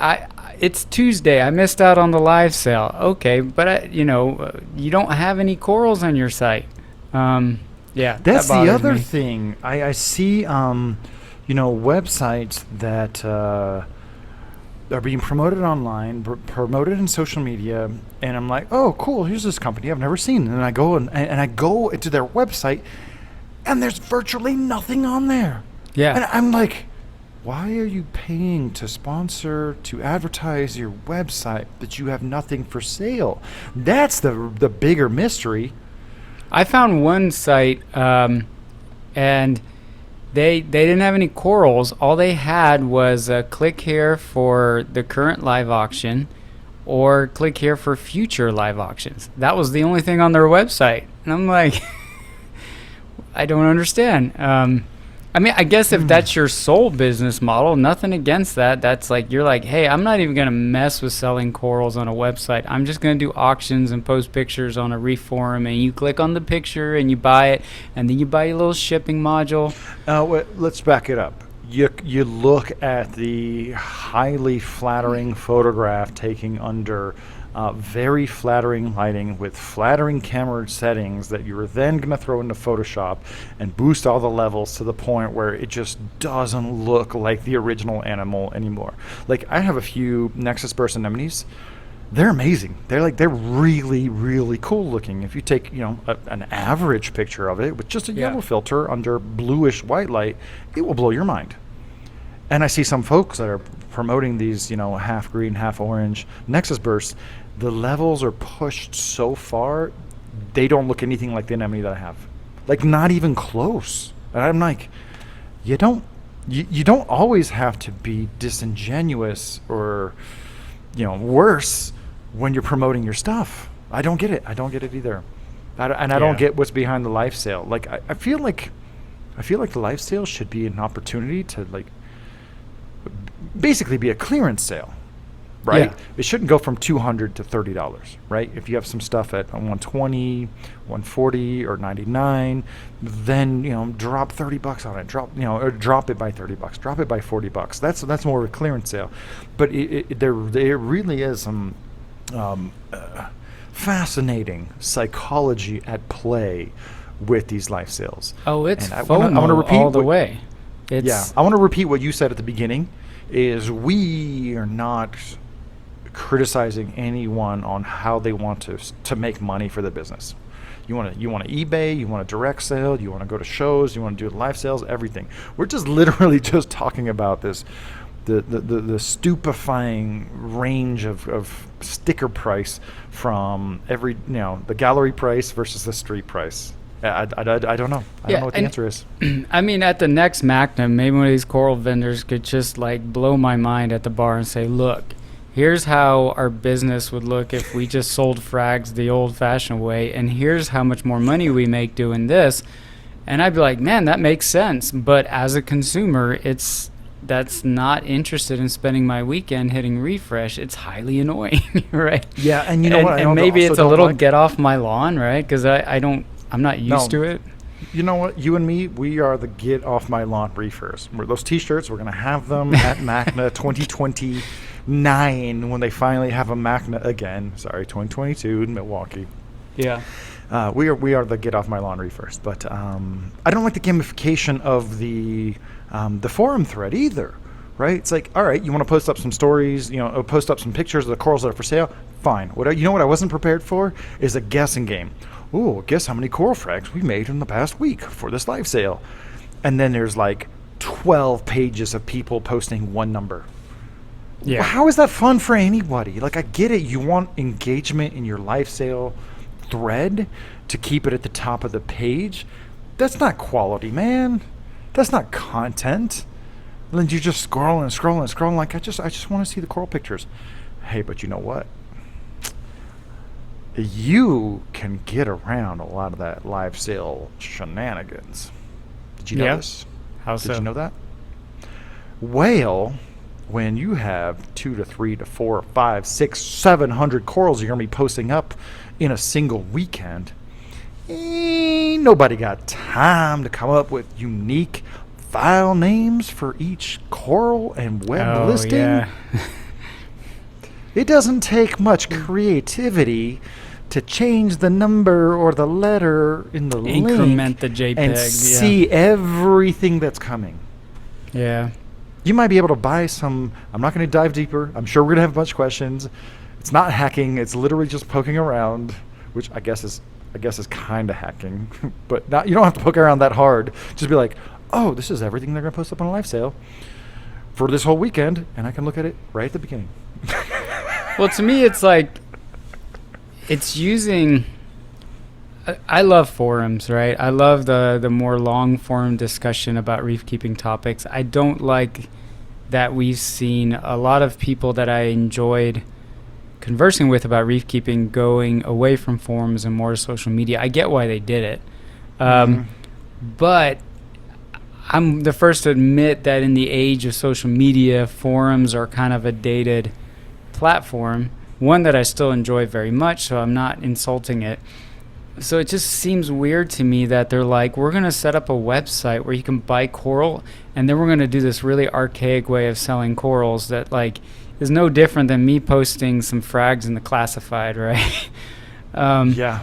it's Tuesday. I missed out on the live sale. Okay, but you don't have any corals on your site. Yeah, that's that the other me. thing. I see, websites that are being promoted online, promoted in social media, and I'm like, oh, cool. Here's this company I've never seen, and I go and I go into their website, and there's virtually nothing on there. Yeah, and I'm like, why are you paying to sponsor, to advertise your website, but you have nothing for sale? That's the bigger mystery. I found one site, and they didn't have any corals. All they had was a click here for the current live auction, or click here for future live auctions. That was the only thing on their website. And I'm like, I don't understand. I guess if that's your sole business model, nothing against that. That's like, you're like, hey, I'm not even going to mess with selling corals on a website. I'm just going to do auctions and post pictures on a Reef forum, and you click on the picture and you buy it, and then you buy your little shipping module. Let's back it up. You look at the highly flattering photograph taking under very flattering lighting with flattering camera settings that you're then going to throw into Photoshop and boost all the levels to the point where it just doesn't look like the original animal anymore. Like, I have a few Nexus burst anemones. They're amazing. They're really, really cool looking. If you take, an average picture of it with just a yellow filter under bluish white light, it will blow your mind. And I see some folks that are promoting these, half green, half orange Nexus bursts. The levels are pushed so far, they don't look anything like the anemone that I have. Like, not even close. And I'm like, you don't always have to be disingenuous or, worse when you're promoting your stuff. I don't get it. I don't get it either. I don't get what's behind the life sale. Like, I feel like the life sale should be an opportunity to, like, basically be a clearance sale. Right? Yeah. It shouldn't go from $200 to $30, right? If you have some stuff at $120, $140, or $99, then drop $30 on it. Drop it by $30. Drop it by $40. That's more of a clearance sale. But there really is some fascinating psychology at play with these life sales. Oh, it's FOMO I wanna repeat all the way. I want to repeat what you said at the beginning. Is we are not criticizing anyone on how they want to make money for the business. You want to eBay, you want to direct sale, you want to go to shows, you want to do live sales, everything. We're just literally just talking about this, the stupefying range of sticker price from every, the gallery price versus the street price. I don't know. I don't know what the answer is. At the next Magnum, maybe one of these coral vendors could just blow my mind at the bar and say, look, here's how our business would look if we just sold frags the old-fashioned way, and here's how much more money we make doing this. And I'd be like, man, that makes sense. But as a consumer, that's not interested in spending my weekend hitting refresh. It's highly annoying, right? Yeah, and you know what? And maybe it's a little get off my lawn, right? Because I'm not used to it. You know what? You and me, we are the get off my lawn reefers. Those T-shirts, we're going to have them at MACNA 2029 when they finally have a MACNA again. Sorry, 2022 in Milwaukee. Yeah. We are the get off my lawn reefers. But I don't like the gamification of the forum thread either, right? It's like, all right, you want to post up some stories, post up some pictures of the corals that are for sale. Fine. You know what I wasn't prepared for is a guessing game. Ooh, guess how many coral frags we made in the past week for this live sale. And then there's like 12 pages of people posting one number. Yeah. How is that fun for anybody? Like, I get it. You want engagement in your live sale thread to keep it at the top of the page. That's not quality, man. That's not content. Then you're just scrolling. Like, I just want to see the coral pictures. Hey, but you know what? You can get around a lot of that live sale shenanigans. Did you know this? How so? Did you know that? Well, when you have 2 to 3 to 4, 5, 6, 700 corals you're going to be posting up in a single weekend, ain't nobody got time to come up with unique file names for each coral and web listing. Yeah. It doesn't take much creativity to change the number or the letter in the Increment link the JPEG and see everything that's coming. Yeah. You might be able to buy some. I'm not going to dive deeper. I'm sure we're going to have a bunch of questions. It's not hacking. It's literally just poking around, which I guess is kind of hacking. But not, you don't have to poke around that hard. Just be like, oh, this is everything they're going to post up on a live sale for this whole weekend, and I can look at it right at the beginning. Well, to me, it's like it's using. I love forums, right? I love the more long form discussion about reef keeping topics. I don't like that we've seen a lot of people that I enjoyed conversing with about reef keeping going away from forums and more to social media. I get why they did it. But I'm the first to admit that in the age of social media, forums are kind of a dated platform, one that I still enjoy very much, so I'm not insulting it. So it just seems weird to me that they're like, we're going to set up a website where you can buy coral, and then we're going to do this really archaic way of selling corals that like is no different than me posting some frags in the classified, right? Yeah.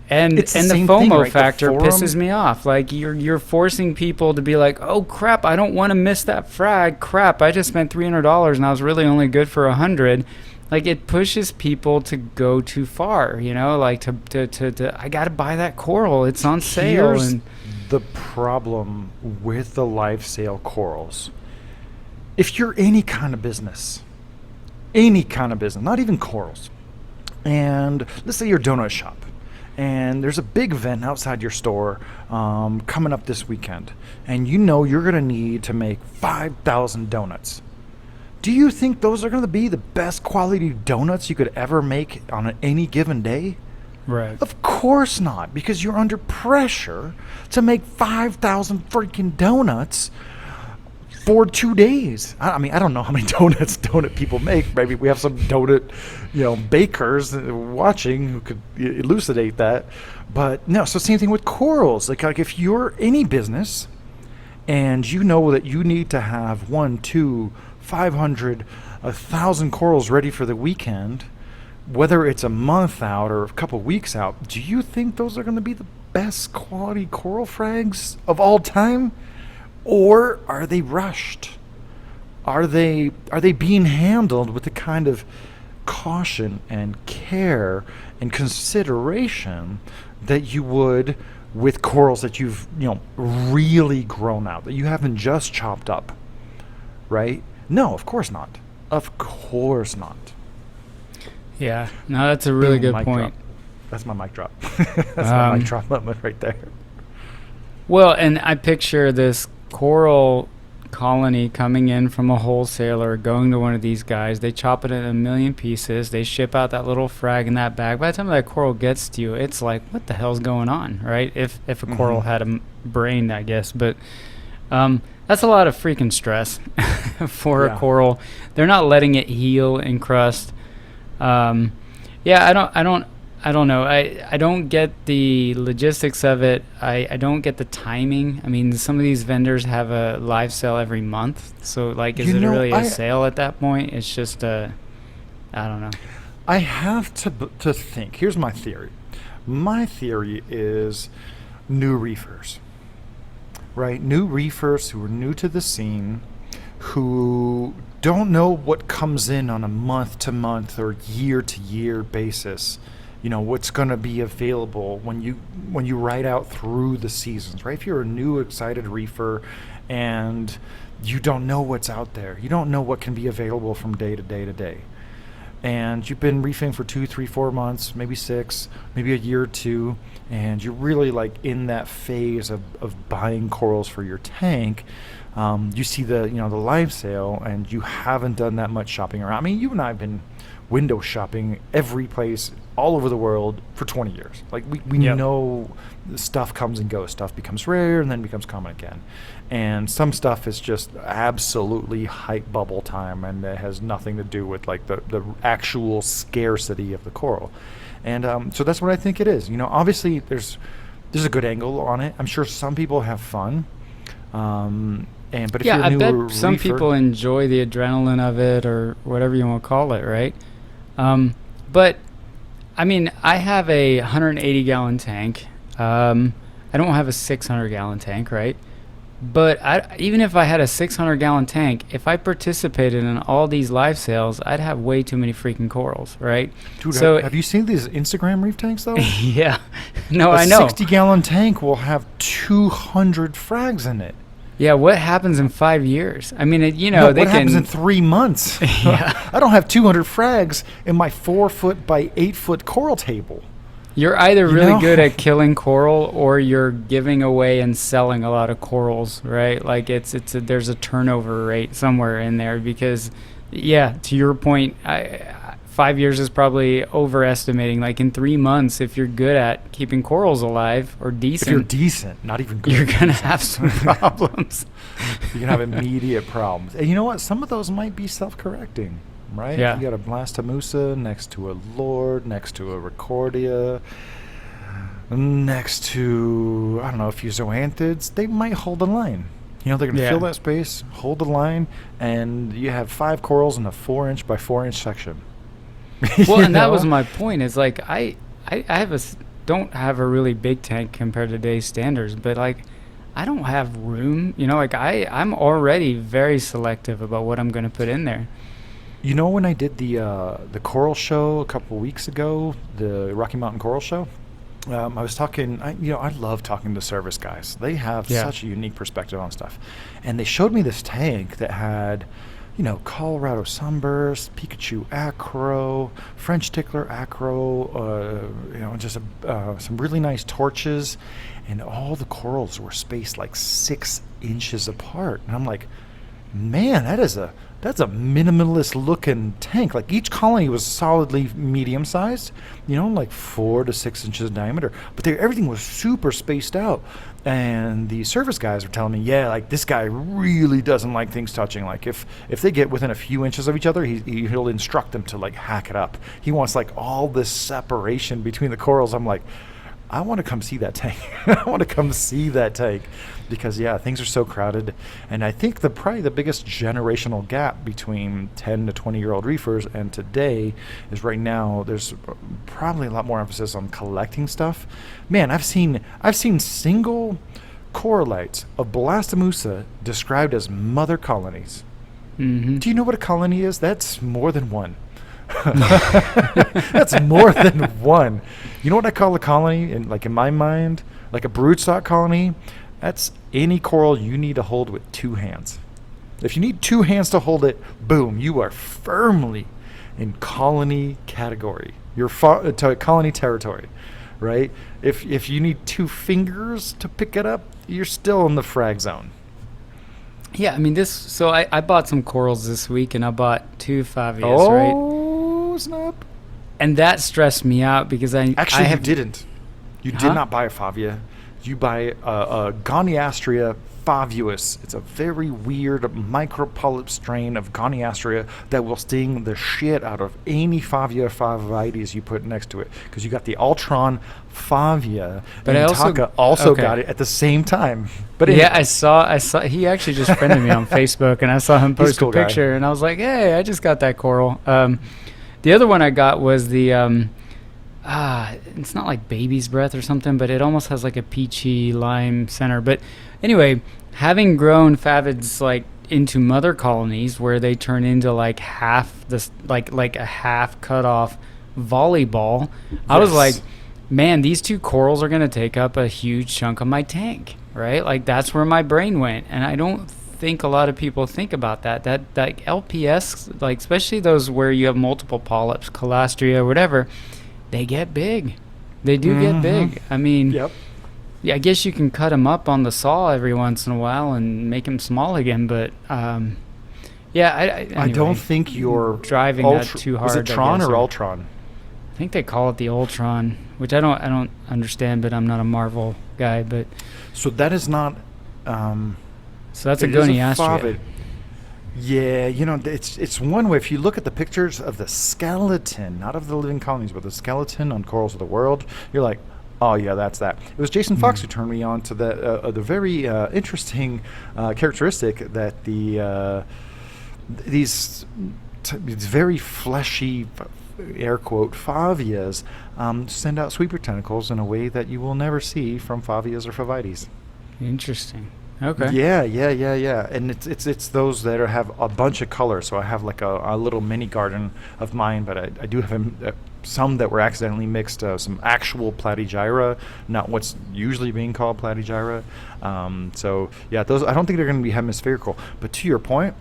And It's the the same FOMO thing, right? The factor forum- pisses me off. Like you're forcing people to be like, oh crap, I don't want to miss that frag. Crap, I just spent $300 and I was really only good for $100. Like it pushes people to go too far, like to I gotta buy that coral. It's on sale. Here's And the problem with the live sale corals. If you're any kind of business, not even corals, and let's say you're a donut shop, and there's a big event outside your store coming up this weekend, and you're going to need to make 5,000 donuts. Do you think those are going to be the best quality donuts you could ever make on any given day? right. Of course not, because you're under pressure to make 5,000 freaking donuts for 2 days. I mean, I don't know how many donut people make. Maybe we have some donut, bakers watching who could elucidate that. But no, so same thing with corals. Like if you're any business and you know that you need to have 1, 2, 500, 1,000 corals ready for the weekend, whether it's a month out or a couple weeks out, do you think those are going to be the best quality coral frags of all time? Or are they rushed? Are they being handled with the kind of caution and care and consideration that you would with corals that you've really grown out, that you haven't just chopped up, right? No, of course not. Of course not. Yeah. No, that's a really Boom, good mic point. drop. That's my mic drop. That's my mic drop moment right there. Well, and I picture this coral colony coming in from a wholesaler, going to one of these guys. They chop it in a million pieces. They ship out that little frag in that bag. By the time that coral gets to you, it's like, what the hell's going on, right? If a coral had a brain, I guess. But that's a lot of freaking stress for a coral. They're not letting it heal in crust. I don't know. I don't get the logistics of it. I don't get the timing. I mean, some of these vendors have a live sale every month. So, like, is it really a sale at that point? It's just I don't know. I have to think. Here's my theory. My theory is new reefers, right? New reefers who are new to the scene, who don't know what comes in on a month-to-month or year-to-year basis. What's going to be available when you ride out through the seasons, right? If you're a new excited reefer and you don't know what's out there, you don't know what can be available from day to day to day, and you've been reefing for 2, 3, 4 months, maybe 6, maybe a year or two, and you're really like in that phase of buying corals for your tank. You see the live sale, and you haven't done that much shopping around. I mean, you and I have been window shopping every place all over the world for 20 years. Like we Yep. know stuff comes and goes. Stuff becomes rare and then becomes common again. And some stuff is just absolutely hype bubble time, and it has nothing to do with like the actual scarcity of the coral. And so that's what I think it is. Obviously there's a good angle on it. I'm sure some people have fun. But if you're a I newer bet some reefer, people enjoy the adrenaline of it, or whatever you want to call it, right? But I mean, I have a 180-gallon tank. I don't have a 600-gallon tank, right? But even if I had a 600-gallon tank, if I participated in all these live sales, I'd have way too many freaking corals, right? dude, So have you seen these Instagram reef tanks though? yeah, no, A I know. 60-gallon tank will have 200 frags in it. Yeah, what happens in 5 years? I mean, they What can. happens in 3 months? Yeah. I don't have 200 frags in my 4-foot by 8-foot coral table. You're either You really know? good at killing coral, or you're giving away and selling a lot of corals, right? Like there's a turnover rate somewhere in there, because, yeah, to your point, 5 years is probably overestimating. Like in 3 months, if you're good at keeping corals alive or decent, If you're decent, not even good. you're gonna have some problems. You can have immediate problems. And you know what? Some of those might be self-correcting, right? Yeah. You got a Blastomusa next to a Lord, next to a Recordia, next to, I don't know, a few zoanthids. They might hold the line. They're going to Yeah. fill that space, hold the line, and you have 5 corals in a 4-inch by 4-inch section. Well, You and that know? was my point. Is like I don't have a really big tank compared to today's standards, but like I don't have room. Like I'm already very selective about what I'm going to put in there. When I did the coral show a couple weeks ago, the Rocky Mountain Coral Show, I was talking. I love talking to service guys. They have Yeah. such a unique perspective on stuff, and they showed me this tank that had, Colorado Sunburst, Pikachu Acro, French Tickler Acro, just some really nice torches, and all the corals were spaced like 6 inches apart. And I'm like, man, that's a minimalist looking tank. Like each colony was solidly medium sized, like 4 to 6 inches in diameter. But everything was super spaced out. And the service guys were telling me, yeah, like this guy really doesn't like things touching. Like if they get within a few inches of each other, he'll instruct them to like hack it up. He wants like all this separation between the corals. I'm like, I want to come see that tank. I want to come see that tank, because yeah, things are so crowded. And I think probably the biggest generational gap between 10 to 20-year-old reefers and today is right now there's probably a lot more emphasis on collecting stuff. Man, I've seen single coralites of Blastomusa described as mother colonies. Mm-hmm. Do you know what a colony is? That's more than one. That's more than one. You know what I call a colony? In my mind, like a broodstock colony, that's any coral you need to hold with 2 hands. If you need 2 hands to hold it, boom, you are firmly in colony category. You're colony territory, right? If you need 2 fingers to pick it up, you're still in the frag zone. Yeah, I mean So I bought some corals this week, and I bought 2 favias, right? Oh, snap. And that stressed me out, because Actually, I have you didn't. You Huh? did not buy a favia. You buy a Goniastria favuus. It's a very weird micropolyp strain of Goniastria that will sting the shit out of any favia favites you put next to it. Because you got the Ultron favia, But and I also- Taka also okay. got it at the same time. But yeah, anyway. I saw. He actually just friended me on Facebook, and I saw him He's a post a cool guy. picture, and I was like, "Hey, I just got that coral." The other one I got was the it's not like baby's breath or something, but it almost has like a peachy lime center. But anyway, having grown favids like into mother colonies where they turn into like half this, like a half cut off volleyball. I was like, Yes. man, these two corals are going to take up a huge chunk of my tank, right? Like that's where my brain went, and I don't think a lot of people think about that like LPS, like especially those where you have multiple polyps, Calastria, whatever, they get big. They do get big. I mean, Yep. yeah, I guess you can cut them up on the saw every once in a while and make them small again, but yeah, I don't anyway, think you're driving that too hard. Was it I Tron guess, or Ultron? I think they call it the Ultron, which I don't understand, but I'm not a Marvel guy. But So that is not. so that's a It is goniastria. favid. Yeah, it's one way. If you look at the pictures of the skeleton, not of the living colonies, but the skeleton on Corals of the World, you're like, oh yeah, that's that. It was Jason Fox who turned me on to the very interesting characteristic that these very fleshy, air quote, favias send out sweeper tentacles in a way that you will never see from favias or favites. Interesting. Okay. Yeah. And it's those that have a bunch of colors. So I have like a little mini garden of mine, but I do have some that were accidentally mixed. Some actual platygyra, not what's usually being called platygyra. So yeah, those I don't think they're going to be hemispherical. But to your point,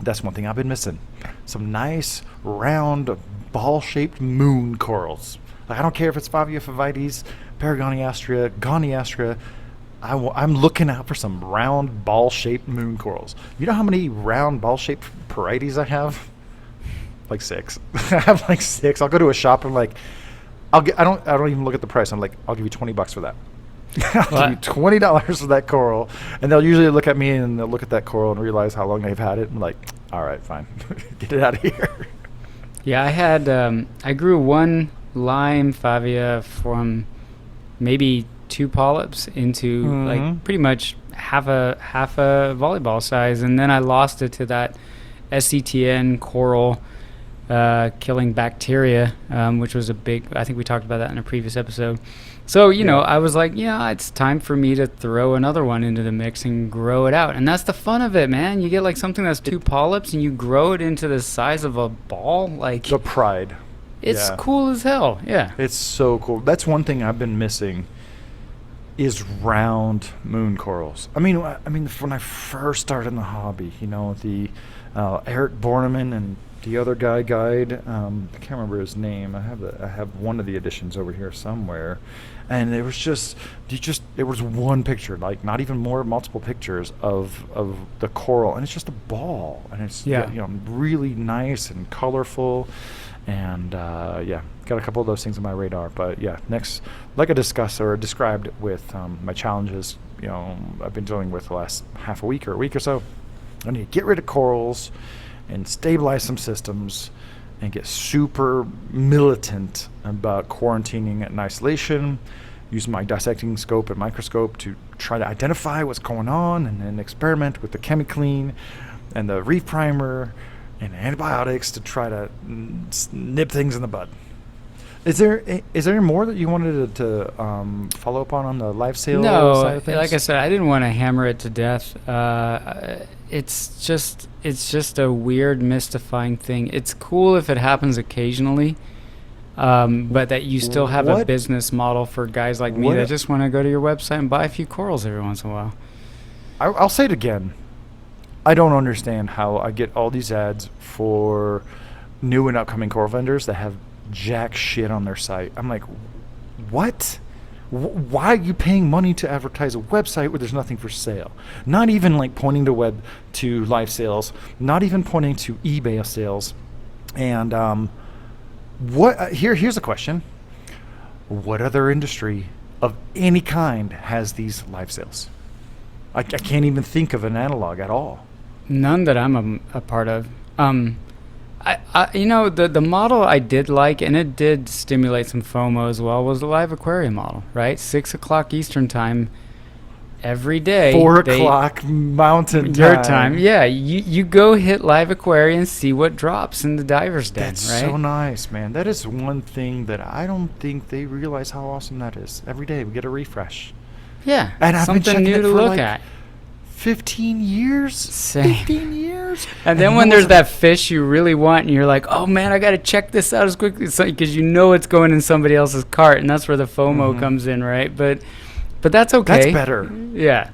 that's one thing I've been missing. Some nice round ball-shaped moon corals. Like, I don't care if it's Favia favites, Paragoniastria, Goniastria. I'm looking out for some round ball-shaped moon corals. You know how many round ball-shaped parietes I have? Like 6. I have like 6. I'll go to a shop and like, I don't even look at the price. I'm like, I'll give you $20 for that. I'll give you $20 for that coral, and they'll usually look at me and they'll look at that coral and realize how long they've had it. And like, all right, fine, get it out of here. Yeah, I grew one lime favia from maybe 2 polyps into like pretty much half a volleyball size, and then I lost it to that SCTN coral killing bacteria, which was a big. I think we talked about that in a previous episode. So you know, I was like, yeah, it's time for me to throw another one into the mix and grow it out, and that's the fun of it, man. You get like something that's 2 polyps and you grow it into the size of a ball, like The pride. it's cool as hell. Yeah. It's so cool. That's one thing I've been missing is round moon corals. I mean, when I first started in the hobby, the Eric Borneman and the other guide. I can't remember his name. I have one of the editions over here somewhere, and it was it was one picture, like not even multiple pictures of the coral, and it's just a ball, and it's really nice and colorful. And got a couple of those things on my radar. But yeah, next, like I discussed or described with my challenges, I've been dealing with the last half a week or a week or so. I need to get rid of corals and stabilize some systems and get super militant about quarantining in isolation, use my dissecting scope and microscope to try to identify what's going on, and then experiment with the ChemiClean and the Reef primer and antibiotics to try to nip things in the bud. Is there more that you wanted to follow up on the live sale side of things? Like I said, I didn't want to hammer it to death. It's just a weird, mystifying thing. It's cool if it happens occasionally, but that you still have a business model for guys like me that just want to go to your website and buy a few corals every once in a while. I'll say it again. I don't understand how I get all these ads for new and upcoming coral vendors that have jack shit on their site. I'm like, what? Why are you paying money to advertise a website where there's nothing for sale? Not even like pointing to live sales, not even pointing to eBay sales. And here's a question. What other industry of any kind has these live sales? I can't even think of an analog at all. None that I'm a part of. The model I did like, and it did stimulate some FOMO as well, was the live aquarium model, right? 6 o'clock Eastern time every day. 4 o'clock Mountain time. Your time. Yeah, you go hit live aquarium and see what drops in the diver's den, That's right? so nice, man. That is one thing that I don't think they realize how awesome that is. Every day we get a refresh. Yeah, And I've been something checking new it to for look like at. 15 years? Same. 15 years? And then when there's that fish you really want, and you're like, oh man, I got to check this out as quickly, because you know it's going in somebody else's cart, and that's where the FOMO comes in, right? But that's okay. That's better. Yeah.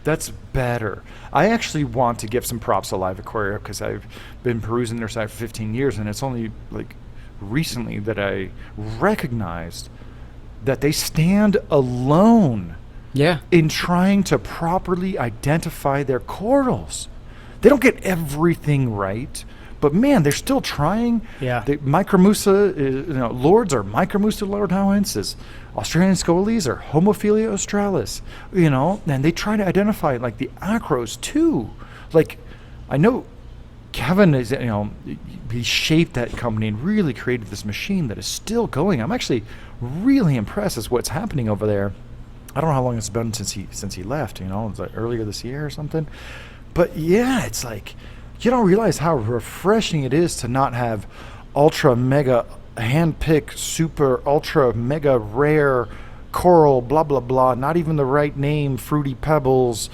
That's better. I actually want to give some props to Live Aquaria because I've been perusing their site for 15 years, and it's only like recently that I recognized that they stand alone in trying to properly identify their corals. They don't get everything right, but man, they're still trying. Yeah. The Micromusa, Lords are Micromusa lordhowensis. Australian Scolies are Homophilia australis. And they try to identify like the acros too. Like, I know Kevin is, he shaped that company and really created this machine that is still going. I'm actually really impressed with what's happening over there. I don't know how long it's been since he left. It's like earlier this year or something. But yeah, it's like you don't realize how refreshing it is to not have ultra mega hand-picked super ultra mega rare coral blah blah blah. Not even the right name. Fruity Pebbles,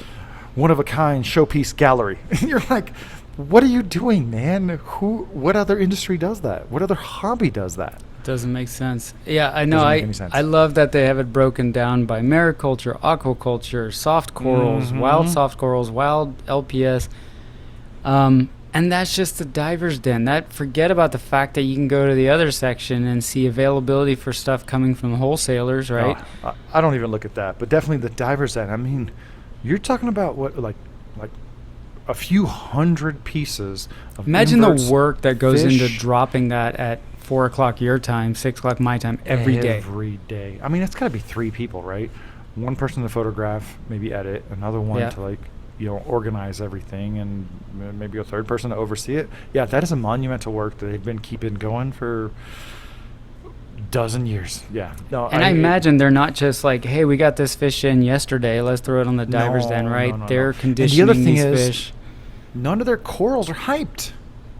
one of a kind showpiece gallery. You're like, what are you doing, man? What other industry does that? What other hobby does that? Doesn't make sense. Yeah, I know. Doesn't make any sense. I love that they have it broken down by mariculture, aquaculture, soft corals, wild soft corals, wild LPS. And that's just the diver's den. Forget about the fact that you can go to the other section and see availability for stuff coming from wholesalers, right? I don't even look at that, but definitely the diver's den. I mean, you're talking about what, like a few hundred pieces of Imagine inverts, the work that goes fish, into dropping that at 4 o'clock your time, 6 o'clock my time, every day. Every day. I mean, it's got to be 3 people, right? One person to photograph, maybe edit, another one to organize everything, and maybe a third person to oversee it. Yeah, that is a monumental work that they've been keeping going for dozen years. Yeah. No, and I imagine they're not just like, hey, we got this fish in yesterday, let's throw it on the diver's den, right? They're conditioning these fish. None of their corals are hyped.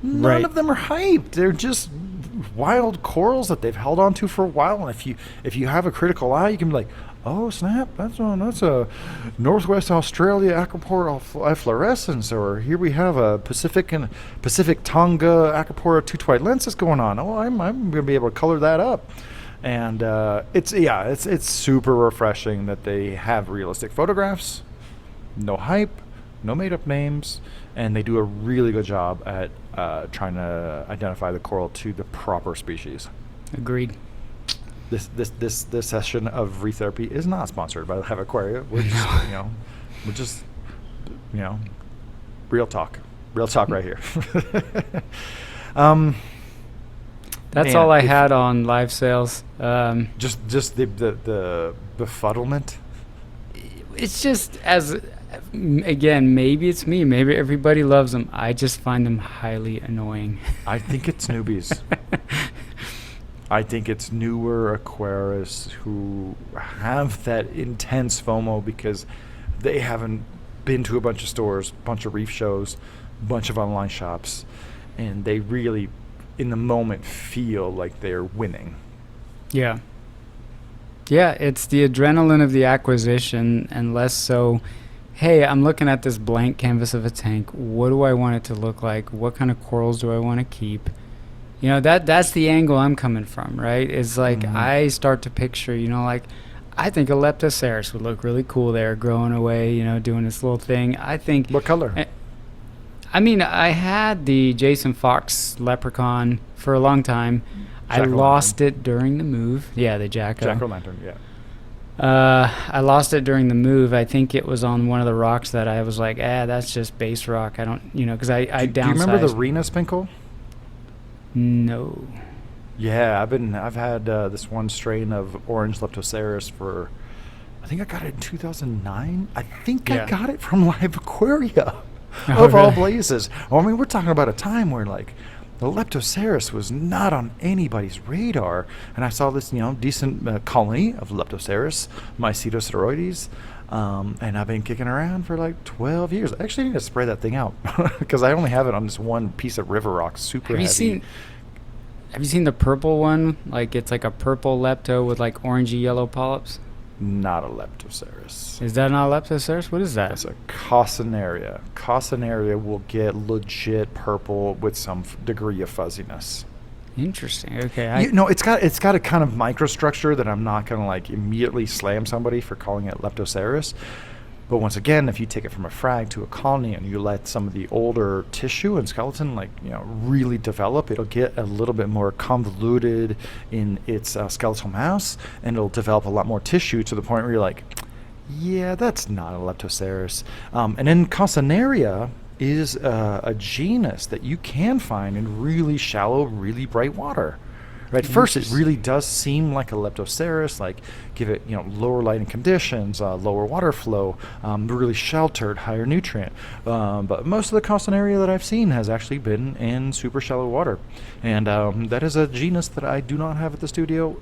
None of them are hyped. They're just wild corals that they've held on to for a while. And if you have a critical eye, you can be like, oh snap, that's a Northwest Australia Acropora efflorescens, or here we have a Pacific Tonga Acropora tutwilensis going on. Oh, I'm going to be able to color that up. And it's super refreshing that they have realistic photographs, no hype, no made up names, and they do a really good job at trying to identify the coral to the proper species. Agreed. This session of Reef Therapy is not sponsored by Live Aquaria. We're just real talk right here. That's all I had on live sales. Just the befuddlement. It's just again, maybe it's me. Maybe everybody loves them. I just find them highly annoying. I think it's newbies. I think it's newer aquarists who have that intense FOMO because they haven't been to a bunch of stores, bunch of reef shows, bunch of online shops, and they really, in the moment, feel like they're winning. Yeah. Yeah, it's the adrenaline of the acquisition and less so, hey, I'm looking at this blank canvas of a tank. What do I want it to look like? What kind of corals do I want to keep? That's the angle I'm coming from, right? It's like I start to picture, I think a Leptoceras would look really cool there, growing away, doing its little thing. I think. What color? I had the Jason Fox leprechaun for a long time. I lost it during the move. Yeah, the Jack-o'-lantern, yeah. I lost it during the move. I think it was on one of the rocks that I was like, that's just base rock. I don't, because I downsized. Do you remember the Rena Spinkle? No. Yeah, I've had this one strain of orange Leptoceras for, I think I got it in 2009. I think I got it from Live Aquaria of all places. Well, we're talking about a time where the Leptoceras was not on anybody's radar, and I saw this decent colony of Leptoceras Mycetosteroides, and I've been kicking around for 12 years. I actually need to spray that thing out because I only have it on this one piece of river rock, super heavy. Have you seen the purple one? It's like a purple lepto with orangey yellow polyps. not a Leptoceras. Is that not Leptoceras? What is that? That's a Caustinaria. Caustinaria will get legit purple with some degree of fuzziness. Interesting. Okay. It's got a kind of microstructure that I'm not gonna like immediately slam somebody for calling it Leptoceras. But once again, if you take it from a frag to a colony and you let some of the older tissue and skeleton, really develop, it'll get a little bit more convoluted in its skeletal mass, and it'll develop a lot more tissue to the point where you're like, yeah, that's not a Leptoceras. And then Caustinaria is a genus that you can find in really shallow, really bright water. Right, first it really does seem like a Leptoceras, like give it lower lighting conditions, lower water flow, really sheltered, higher nutrient. But most of the Caustinaria that I've seen has actually been in super shallow water, and that is a genus that I do not have at the studio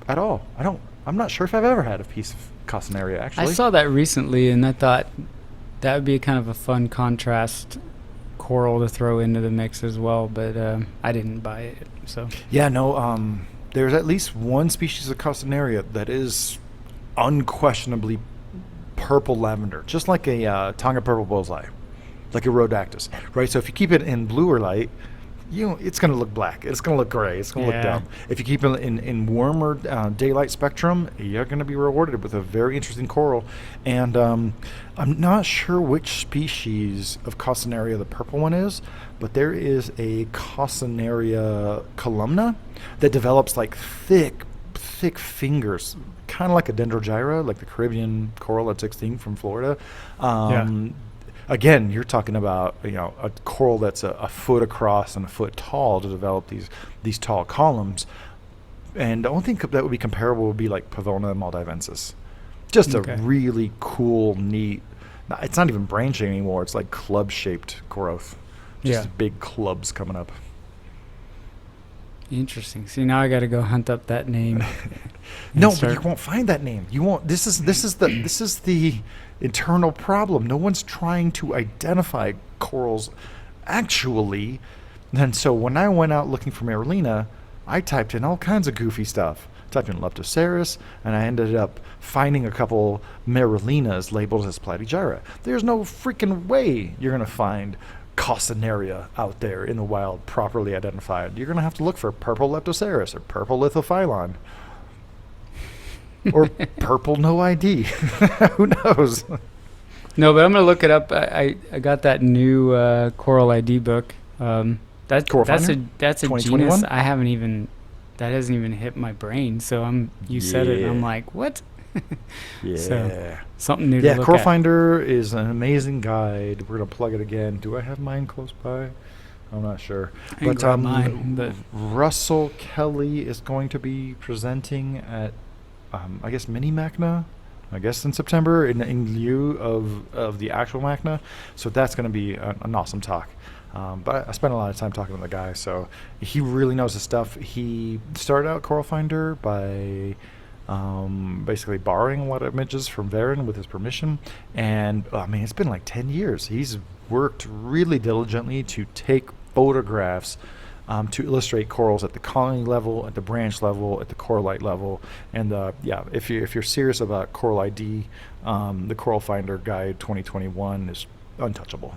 at all. I'm not sure if I've ever had a piece of Caustinaria actually. I saw that recently, and I thought that would be kind of a fun contrast coral to throw into the mix as well, but I didn't buy it. So yeah, no. There's at least one species of Caustinaria that is unquestionably purple lavender, just like a Tonga purple bullseye, like a Rhodactis, right? So if you keep it in bluer light, it's going to look black. It's going to look gray. It's going to look dumb. If you keep it in warmer daylight spectrum, you're going to be rewarded with a very interesting coral. And I'm not sure which species of Caustinaria the purple one is, but there is a Caustinaria columna that develops like thick fingers, kind of like a dendrogyra, like the Caribbean coral that's extinct from Florida. Again, you're talking about a coral that's a foot across and a foot tall to develop these tall columns, and the only thing that would be comparable would be like Pavona maldivensis. Just a really cool, neat. It's not even branching anymore. It's like club-shaped growth. Just big clubs coming up. Interesting. See, now I got to go hunt up that name. No, but you won't find that name. You won't. This is the internal problem. No one's trying to identify corals actually. And so when I went out looking for Marulina, I typed in all kinds of goofy stuff. Typed in Leptoceras, and I ended up finding a couple Marulinas labeled as Platygyra. There's no freaking way you're going to find Caustinaria out there in the wild properly identified. You're going to have to look for purple Leptoceras or purple Lithophyllon. Or purple no ID. Who knows? No, but I'm gonna look it up. I got that new Coral ID book. That's a genus I haven't even. That hasn't even hit my brain. So you said it, and I'm like, what? Yeah. So, something new to look at. Coral Finder is an amazing guide. We're gonna plug it again. Do I have mine close by? I'm not sure. But Russell Kelly is going to be presenting at I guess Mini Macna, I guess in September in lieu of the actual Macna. So that's going to be an awesome talk. But I spent a lot of time talking to the guy, so he really knows his stuff. He started out Coral Finder by basically borrowing a lot of images from Varen with his permission. And it's been like 10 years. He's worked really diligently to take photographs to illustrate corals at the colony level, at the branch level, at the coralite level. And if you're serious about Coral ID, the Coral Finder Guide 2021 is untouchable.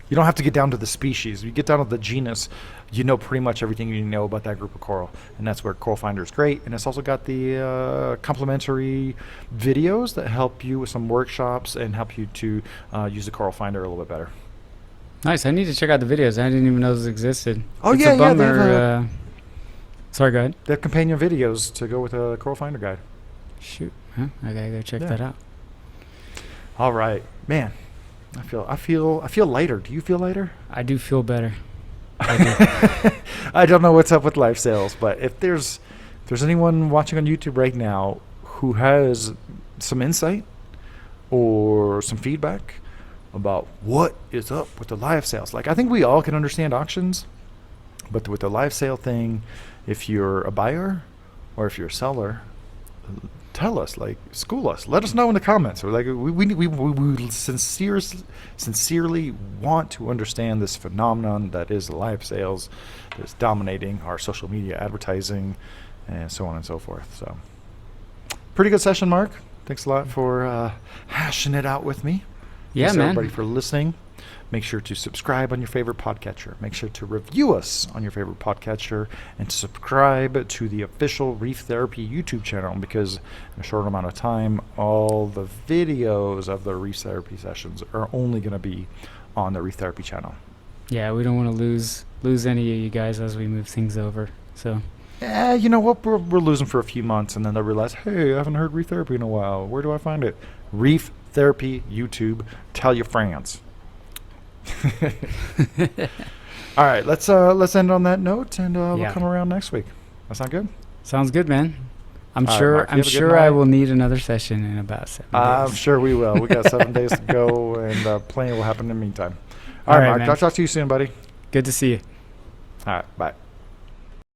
You don't have to get down to the species. You get down to the genus, you know pretty much everything you know about that group of coral. And that's where Coral Finder is great. And it's also got the complimentary videos that help you with some workshops and help you to use the Coral Finder a little bit better. Nice. I need to check out the videos. I didn't even know those existed. Oh, it's yeah, a bummer. Yeah. Sorry, go ahead. They have companion videos to go with a Coral Finder guide. Shoot. Huh? I gotta go check that out. All right. Man, I feel lighter. Do you feel lighter? I do feel better. I do. I don't know what's up with life sales, but if there's anyone watching on YouTube right now who has some insight or some feedback about what is up with the live sales. Like, I think we all can understand auctions, but with the live sale thing, if you're a buyer or if you're a seller, tell us, school us. Let us know in the comments. Or we sincerely want to understand this phenomenon that is live sales, that's dominating our social media advertising, and so on and so forth. So, pretty good session, Mark. Thanks a lot for hashing it out with me. Yeah, Thanks man. everybody for listening. Make sure to subscribe on your favorite podcatcher. Make sure to review us on your favorite podcatcher and subscribe to the official Reef Therapy YouTube channel, because in a short amount of time, all the videos of the Reef Therapy sessions are only going to be on the Reef Therapy channel. Yeah, we don't want to lose any of you guys as we move things over. So Yeah, you know what? We're losing for a few months, and then they'll realize, hey, I haven't heard Reef Therapy in a while. Where do I find it? Reef Therapy YouTube. Tell your friends. All right, let's end on that note, and we'll Yeah. come around next week. That sound good? sounds good, man. I'm All right, sure. Mark, you I'm have a good sure I night. will need another session in about 7 I'm days. sure we will. We got 7 days to go, and plenty will happen in the meantime. All All right, right, Mark. man. I'll talk to you soon, buddy. Good to see you. All right, bye.